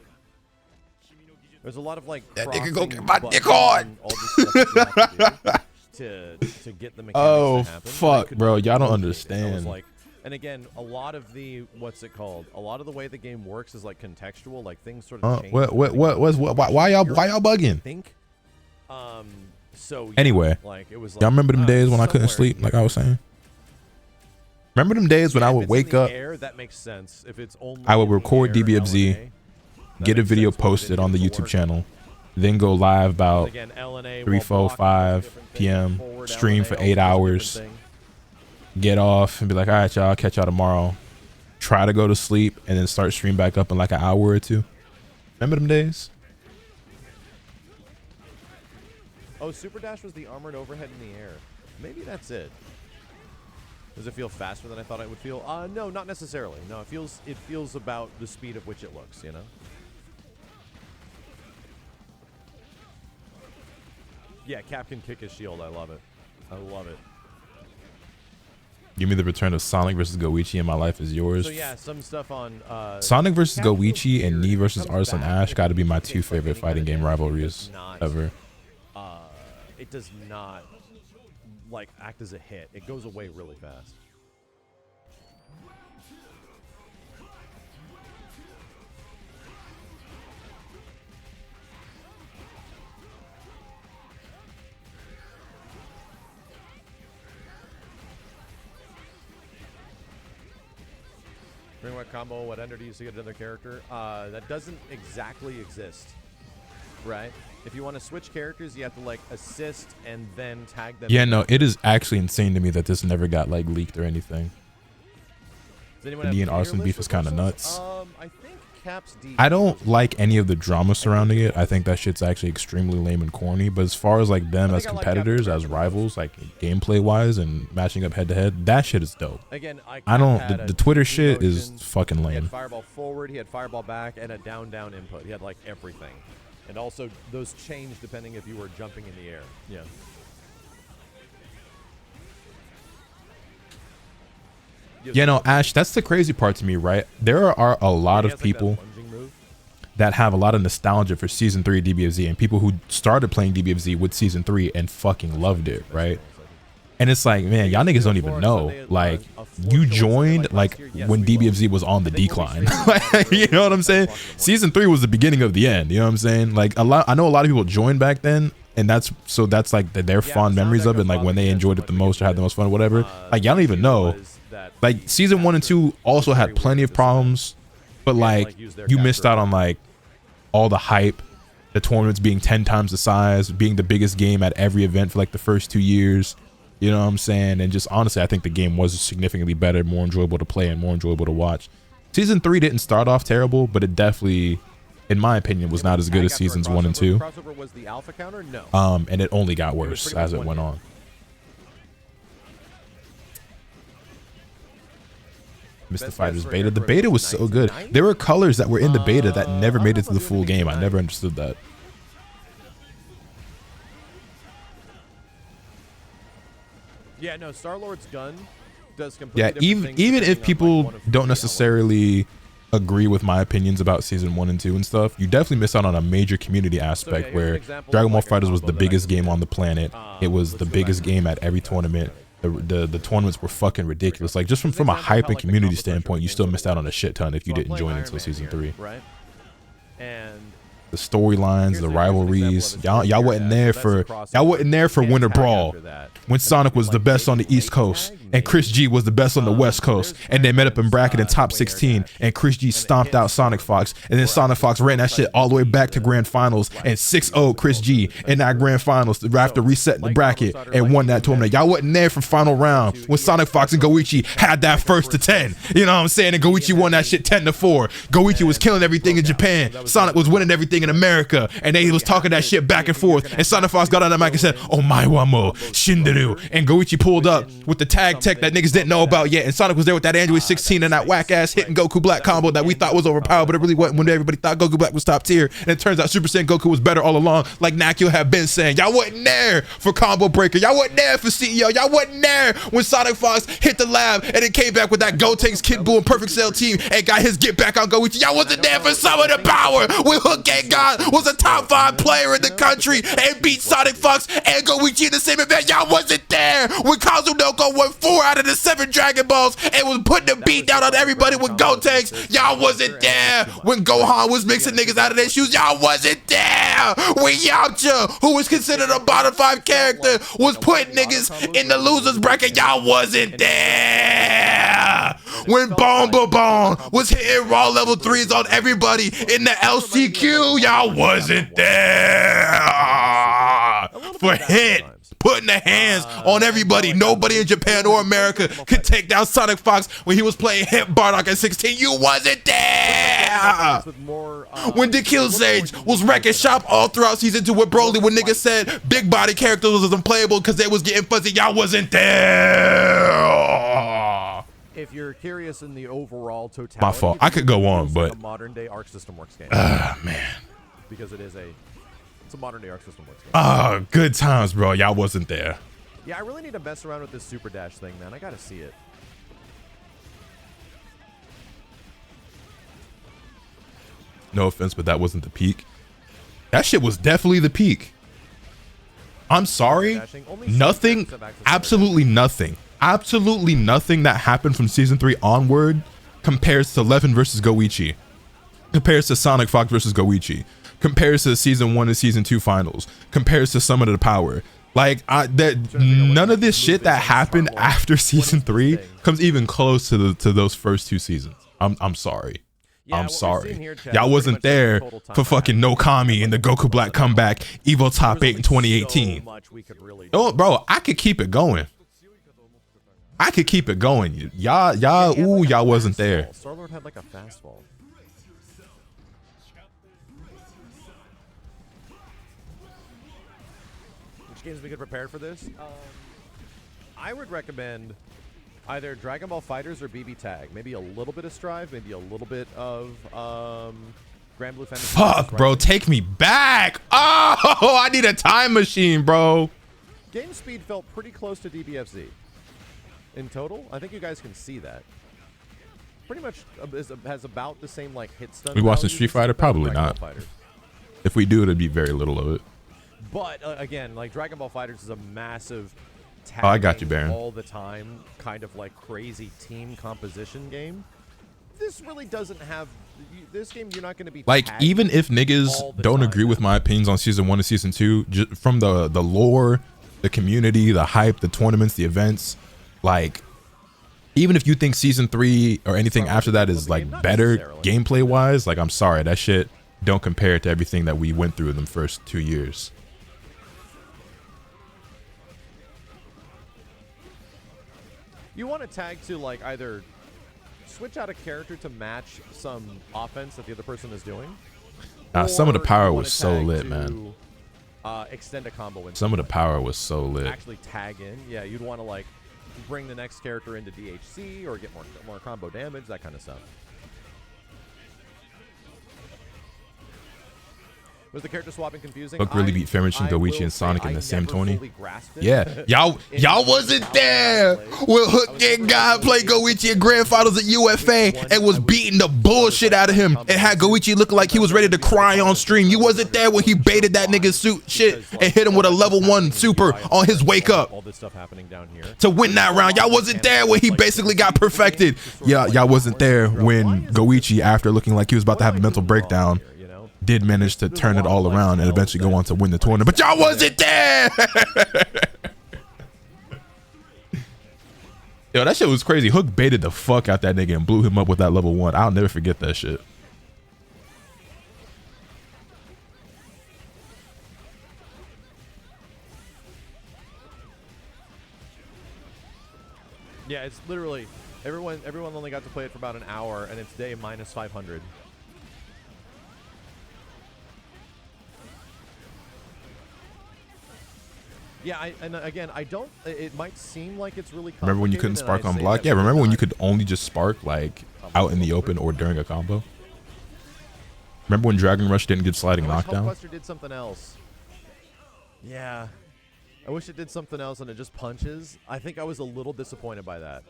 There's a lot of like that nigga go get my dick on. All this stuff that you have to do to get the mechanics to happen. Fuck, bro! Y'all don't understand. And again, a lot of the a lot of the way the game works is like contextual, like things sort of change. Why y'all bugging? I think. So yeah, anyway, like it was. Y'all remember them days when I couldn't sleep, like I was saying? Remember them days when I would wake up? That makes sense. If it's only I would record DBFZ, get a video posted on the YouTube channel, then go live about 3, 4, 5 p.m. stream for 8 hours. Get off and be like, all right, y'all, I'll catch y'all tomorrow. Try to go to sleep and then start stream back up in like an hour or two. Remember them days? Oh, Super Dash was the armored overhead in the air. Maybe that's it. Does it feel faster than I thought it would feel? No, not necessarily. No, it feels about the speed of which it looks, you know? Yeah, Cap can kick his shield. I love it. I love it. Give me the return of Sonic versus Goichi and my life is yours. So yeah, some stuff on Sonic versus Goichi and Nii versus Arslan Ash got to be my 2 favorite fighting game rivalries ever. It does not like act as a hit. It goes away really fast. Bring what combo, what ender do you use to get another character? That doesn't exactly exist. right? If you want to switch characters, you have to like assist and then tag them. Yeah, no, it is actually insane to me that this never got like leaked or anything. The Knee and Arsenal beef is kind of nuts. I think Cap's D. I don't like any of the drama surrounding it. I think that shit's actually extremely lame and corny. But as far as like them as competitors, as rivals, like gameplay wise and matching up head to head, that shit is dope. Again, I don't. The Twitter shit is fucking lame. He had fireball forward, he had fireball back, and a down input. He had like everything, and also those change depending if you were jumping in the air. Yeah. You know, Ash, that's the crazy part to me, right? There are a lot of people that have a lot of nostalgia for Season 3 DBFZ and people who started playing DBFZ with Season 3 and fucking loved it, right? And it's like, man, y'all niggas don't even know. Like, you joined, like, when DBFZ was on the decline. You know what I'm saying? Season 3 was the beginning of the end, you know what I'm saying? Like, I know a lot of people joined back then, and that's like their fond memories of it, and like when they enjoyed it the most or had the most fun or whatever. Like, y'all don't even know. Like season 1 and 2 also had plenty of problems, but like you missed out on like all the hype, the tournaments being 10 times the size, being the biggest game at every event for like the first 2 years. You know what I'm saying? And just honestly, I think the game was significantly better, more enjoyable to play and more enjoyable to watch. Season 3 didn't start off terrible, but it definitely, in my opinion, was not as good as seasons 1 and 2. And it only got worse as it went on. Mr. Fighters beta. The beta was so good. There were colors that were in the beta that never made it to the full game. I never understood that. Yeah, no, Star-Lord's gun does completely Yeah, even if people don't necessarily agree with my opinions about season 1 and 2 and stuff, you definitely miss out on a major community aspect where Dragon Ball FighterZ was the biggest game on the planet. It was the biggest game at every tournament. The tournaments were fucking ridiculous. Like just from a hype and community standpoint, you still missed out on a shit ton if you didn't join until season 3. Right. And the storylines, the rivalries, y'all wasn't there for Winter Brawl when Sonic was the best on the East Coast and Chris G was the best on the West Coast, and they met up in bracket in top 16 and Chris G stomped out Sonic Fox, and then Sonic Fox ran that shit all the way back to grand finals and 6-0 Chris G in that grand finals after resetting the bracket and won that tournament. Y'all wasn't there for final round when Sonic Fox and Goichi had that 1st to 10. You know what I'm saying? And Goichi won that shit 10-4. Goichi was killing everything in Japan. Sonic was winning everything in America, and they was talking that shit back and forth, and Sonic Fox got on the mic and said, "Oh my wamo, Shinderu," and Goichi pulled up with the tag tech that niggas didn't know about yet, and Sonic was there with that Android 16 and that whack ass hitting Goku Black combo that we thought was overpowered, but it really wasn't when everybody thought Goku Black was top tier, and it turns out Super Saiyan Goku was better all along, like Nakio had been saying. Y'all wasn't there for Combo Breaker, y'all wasn't there for CEO, y'all wasn't there when Sonic Fox hit the lab and it came back with that Gotenks, Kid Buu, and Perfect Cell team and got his get back on Goichi. Y'all wasn't there for some of the power when Hook Gang God was a top 5 player in the country and beat Sonic Fox and Goichi in the same event. Y'all wasn't there when Kazunoko won 4 out of the 7 Dragon Balls and was putting the beat down on everybody with Gotenks. Y'all wasn't there when Gohan was mixing niggas out of their shoes. Y'all wasn't there when Yamcha, who was considered a bottom 5 character, was putting niggas in the losers bracket. Y'all wasn't there when Bon was hitting raw level 3s on everybody in the LCQ. Y'all wasn't there for hit, putting the hands on everybody. Nobody in Japan or America could take down Sonic Fox when he was playing Hit Bardock at 16. You wasn't there when the Kill Sage was wrecking shop all throughout season 2 with Broly when niggas said big body characters was unplayable because they was getting fuzzy. Y'all wasn't there. If you're curious in the overall totality, my fault. I could go on, but a modern day Arc System Works game. Man, because it's a modern day Arc System Works game. Good times, bro. Y'all wasn't there. Yeah, I really need to mess around with this Super Dash thing, man. I gotta see it. No offense, but that wasn't the peak. That shit was definitely the peak. I'm sorry. Nothing, absolutely nothing that happened from season 3 onward compares to Levin versus Goichi, compares to Sonic Fox versus Goichi, compares to season 1 and season 2 finals, compares to Summon of the Power. Like none of this shit that happened after season 3 comes even close to those first 2 seasons. I'm sorry. Yeah, I'm what we're sorry. seeing here, Chad, Y'all is wasn't pretty much there total time for fucking No Kami and the Goku Black comeback, Evo Top 8 in 2018. So much we could really Oh, bro, I could keep it going. I could keep it going. Y'all wasn't there. Star-Lord had like a fastball. Which games we could prepare for this? I would recommend either Dragon Ball Fighters or BB Tag. Maybe a little bit of Strive, maybe a little bit of Grand Blue Fantasy. Fuck, bro, take me back. Oh, I need a time machine, bro. Game speed felt pretty close to DBFZ. In total, I think you guys can see that. Pretty much has about the same like hit stun. We watching value Street as Fighter? Probably Dragon not. Ball Fighters. If we do, it'd be very little of it. But again, like Dragon Ball Fighters is a massive Oh, I got you, tagging Baron. all the time kind of like crazy team composition game. This really doesn't have this game. You're not going to be Like, tagging even if niggas all the don't time. agree with my opinions on season 1 and season 2, just from the lore, the community, the hype, the tournaments, the events, like, even if you think season 3 or anything after that is like better gameplay wise, like, I'm sorry, that shit don't compare to everything that we went through in the first 2 years. You want to tag to like either switch out a character to match some offense that the other person is doing. Some of the or power you wanna was so tag lit, to, man. Extend a combo. In Some of the power was so lit. actually tag in. Yeah, you'd want to like bring the next character into DHC or get more combo damage, that kind of stuff. Was the character swapping confusing? Hook really beat Fairmachin, I Goichi, will and Sonic say in I the same never 20. fully grasped it. Yeah, y'all wasn't there when Hook and God played Goichi in grand finals at UFA and was beating the bullshit out of him and had Goichi looking like he was ready to cry on stream. You wasn't there when he baited that nigga's suit shit and hit him with a level 1 super on his wake up All this stuff happening down here. to win that round. Y'all wasn't there when he basically got perfected. Y'all wasn't there when Goichi, after looking like he was about to have a mental breakdown, did manage to turn it all around and eventually go on to win the tournament. But y'all wasn't there. Yo, that shit was crazy. Hook baited the fuck out that nigga and blew him up with that level 1. I'll never forget that shit. Yeah, it's literally everyone only got to play it for about an hour, and it's day minus 500. Yeah, and again, I don't. It might seem like it's really. Remember when you couldn't spark on block? Yeah, remember when you could only just spark like out in the open or during a combo? Remember when Dragon Rush didn't give sliding knockdown? I wish Hulkbuster did something else. Yeah, I wish it did something else and it just punches. I think I was a little disappointed by that.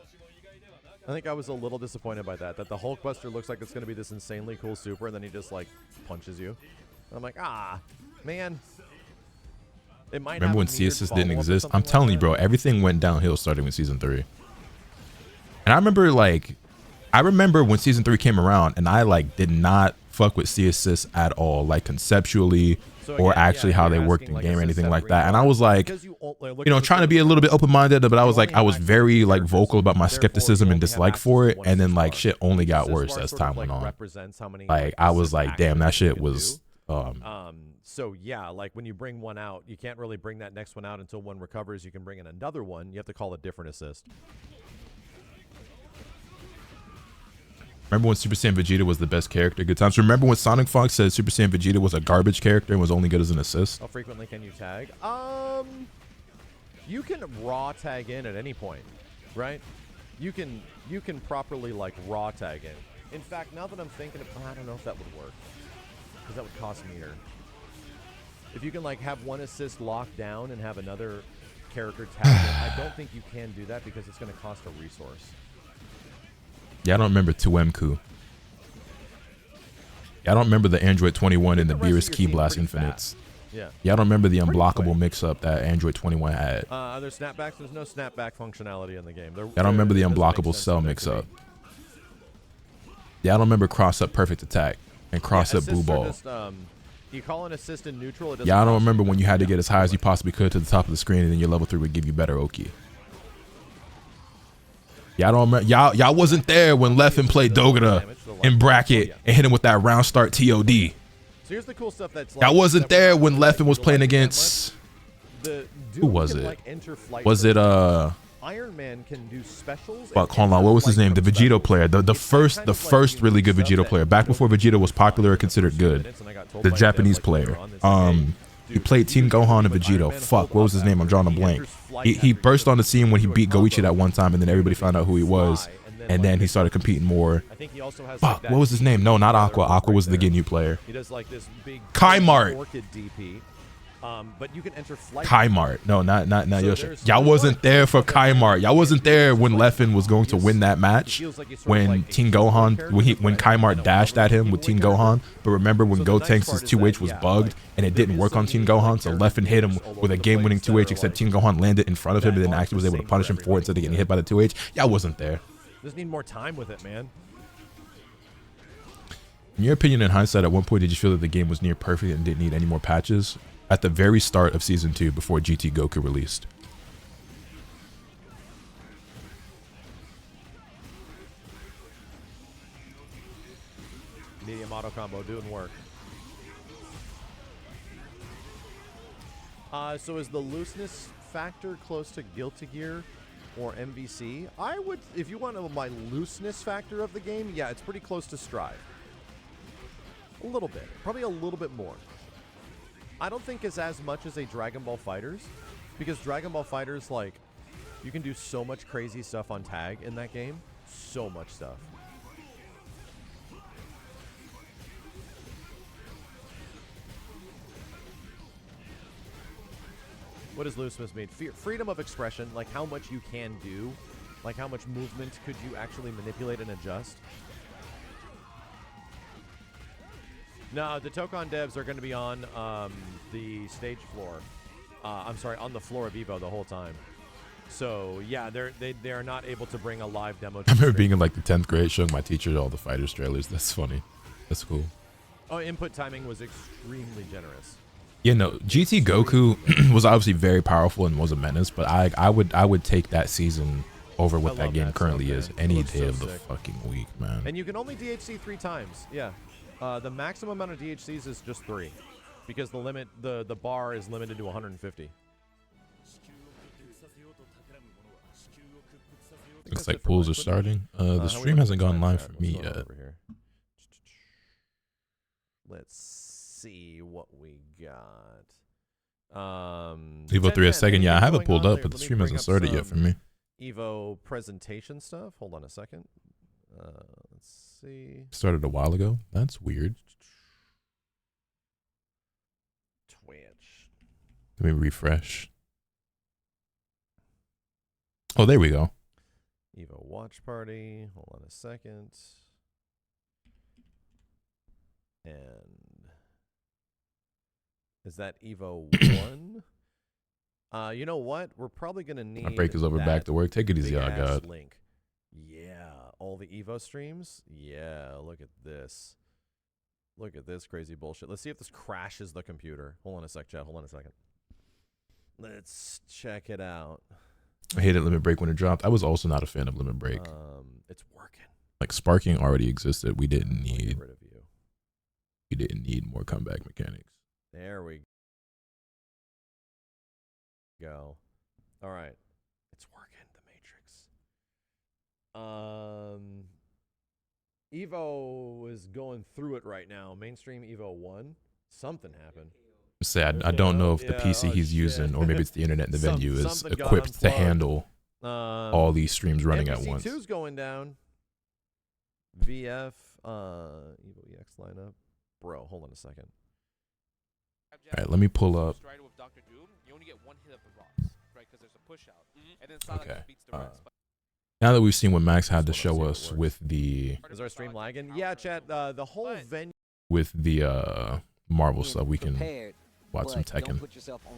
That the Hulkbuster looks like it's going to be this insanely cool super, and then he just like punches you. And I'm like, man. It might Remember when CSS didn't exist? I'm telling you, bro, everything went downhill starting with season 3. And I remember when season 3 came around and I like did not fuck with CSS at all, like conceptually or actually how they worked in game or anything like that. And I was like, trying to be a little bit open-minded, but I was very like vocal about my skepticism and dislike for it. And then like shit only got worse as time went on. Like I was like, damn, that shit was so yeah, like when you bring one out, you can't really bring that next one out until one recovers. You can bring in another one. You have to call a different assist. Remember when Super Saiyan Vegeta was the best character? Good times. Remember when Sonic Fox said Super Saiyan Vegeta was a garbage character and was only good as an assist? How frequently can you tag? You can raw tag in at any point, right? You can properly like raw tag in. In fact, now that I'm thinking, I don't know if that would work because that would cost meter. If you can like have one assist locked down and have another character tag in, I don't think you can do that because it's going to cost a resource. Yeah, I don't remember 2MQ. Yeah, I don't remember the Android 21 and the Beerus Key Blast Infinites. Yeah. Yeah, I don't remember the unblockable mix-up that Android 21 had. Are there snapbacks? There's no snapback functionality in the game. I don't remember the unblockable cell mix-up. Yeah, I don't remember cross-up perfect attack and cross-up blue ball. Just, you call an assist in neutral. Yeah, I don't remember when you had to get as high as you possibly could to the top of the screen and then your level 3 would give you better Oki. Y'all don't remember, y'all wasn't there when Leffen played Dogura in bracket and hit him with that round start TOD. So here's the cool stuff that's Y'all wasn't there when Leffen was playing against who was it? Was it Iron Man can do specials. Fuck, hold on, what was his name? The Vegito player, the first really good Vegito player, back before Vegito was popular or considered good. The Japanese player. He played Team Gohan and Vegito. Fuck, what was his name? I'm drawing a blank. He burst on the scene when he beat Goichi that one time, and then everybody found out who he was, and then he started competing more. Fuck, what was his name? No, not Aqua. Aqua was the Ginyu player. Kaimart. But you can enter flight. Kaimart. No, not Yoshi. Y'all wasn't there for Kaimart. Y'all wasn't there when Leffen was going to win that match. When Teen Gohan, when Kaimart dashed at him with Teen Gohan. But remember when Gotenks' 2H was bugged and it didn't work on Teen Gohan, so Leffen hit him with a game-winning 2H, except Teen Gohan landed in front of him and then actually was able to punish him for it instead of getting hit by the 2H. Y'all wasn't there. Just need more time with it, man. In your opinion, in hindsight, at one point did you feel that the game was near perfect and didn't need any more patches? At the very start of Season 2 before GT Goku released. Medium auto combo doing work. So is the looseness factor close to Guilty Gear or MVC? I would, if you want to know my looseness factor of the game, yeah, it's pretty close to Strive. A little bit. Probably a little bit more. I don't think it's as much as a Dragon Ball FighterZ, because Dragon Ball FighterZ, like, you can do so much crazy stuff on tag in that game. So much stuff. What does looseness mean? Freedom of expression, like how much you can do, like how much movement could you actually manipulate and adjust. No, the Tokon devs are going to be on the stage floor. I'm sorry, on the floor of Evo the whole time. So yeah, they are not able to bring a live demo. I remember being in like the 10th grade showing my teacher all the fighters trailers. That's funny. That's cool. Oh, input timing was extremely generous. Yeah, no, GT Goku was obviously very powerful and was a menace, but I would take that season over what that game currently is any day of the fucking week, man. And you can only DHC 3 times. Yeah. The maximum amount of DHCs is just 3, because the limit, the bar is limited to 150. Looks like pools are starting. The stream hasn't gone live for me yet. Let's see what we got. Evo 3 a second. Yeah, I have it pulled up, but the stream hasn't started yet for me. Evo presentation stuff. Hold on a second. Let's see. Started a while ago. That's weird. Twitch. Let me refresh. Oh, there we go. Evo watch party. Hold on a second. And is that Evo 1? You know what? We're probably gonna need. My break is over. Back to work. Take it easy, I got. Link. Yeah, all the Evo streams. Yeah, look at this. Look at this crazy bullshit. Let's see if this crashes the computer. Hold on a sec, chat. Hold on a second. Let's check it out. I hated Limit Break when it dropped. I was also not a fan of Limit Break. It's working. Like sparking already existed. We didn't need. Get rid of you. We didn't need more comeback mechanics. There we go. All right. It's working, the Matrix. Evo is going through it right now. Mainstream Evo 1. Something happened. Say I don't know if the PC he's using, or maybe it's the internet in the venue, is equipped to handle all these streams running at once. MVC2's going down. VF Evo EX lineup. Bro, hold on a second. All right, let me pull up. Okay. Now that we've seen what Max had to show us with the. Is our stream lagging? Yeah, chat. The whole venue. With the Marvel stuff, we can watch some Tekken.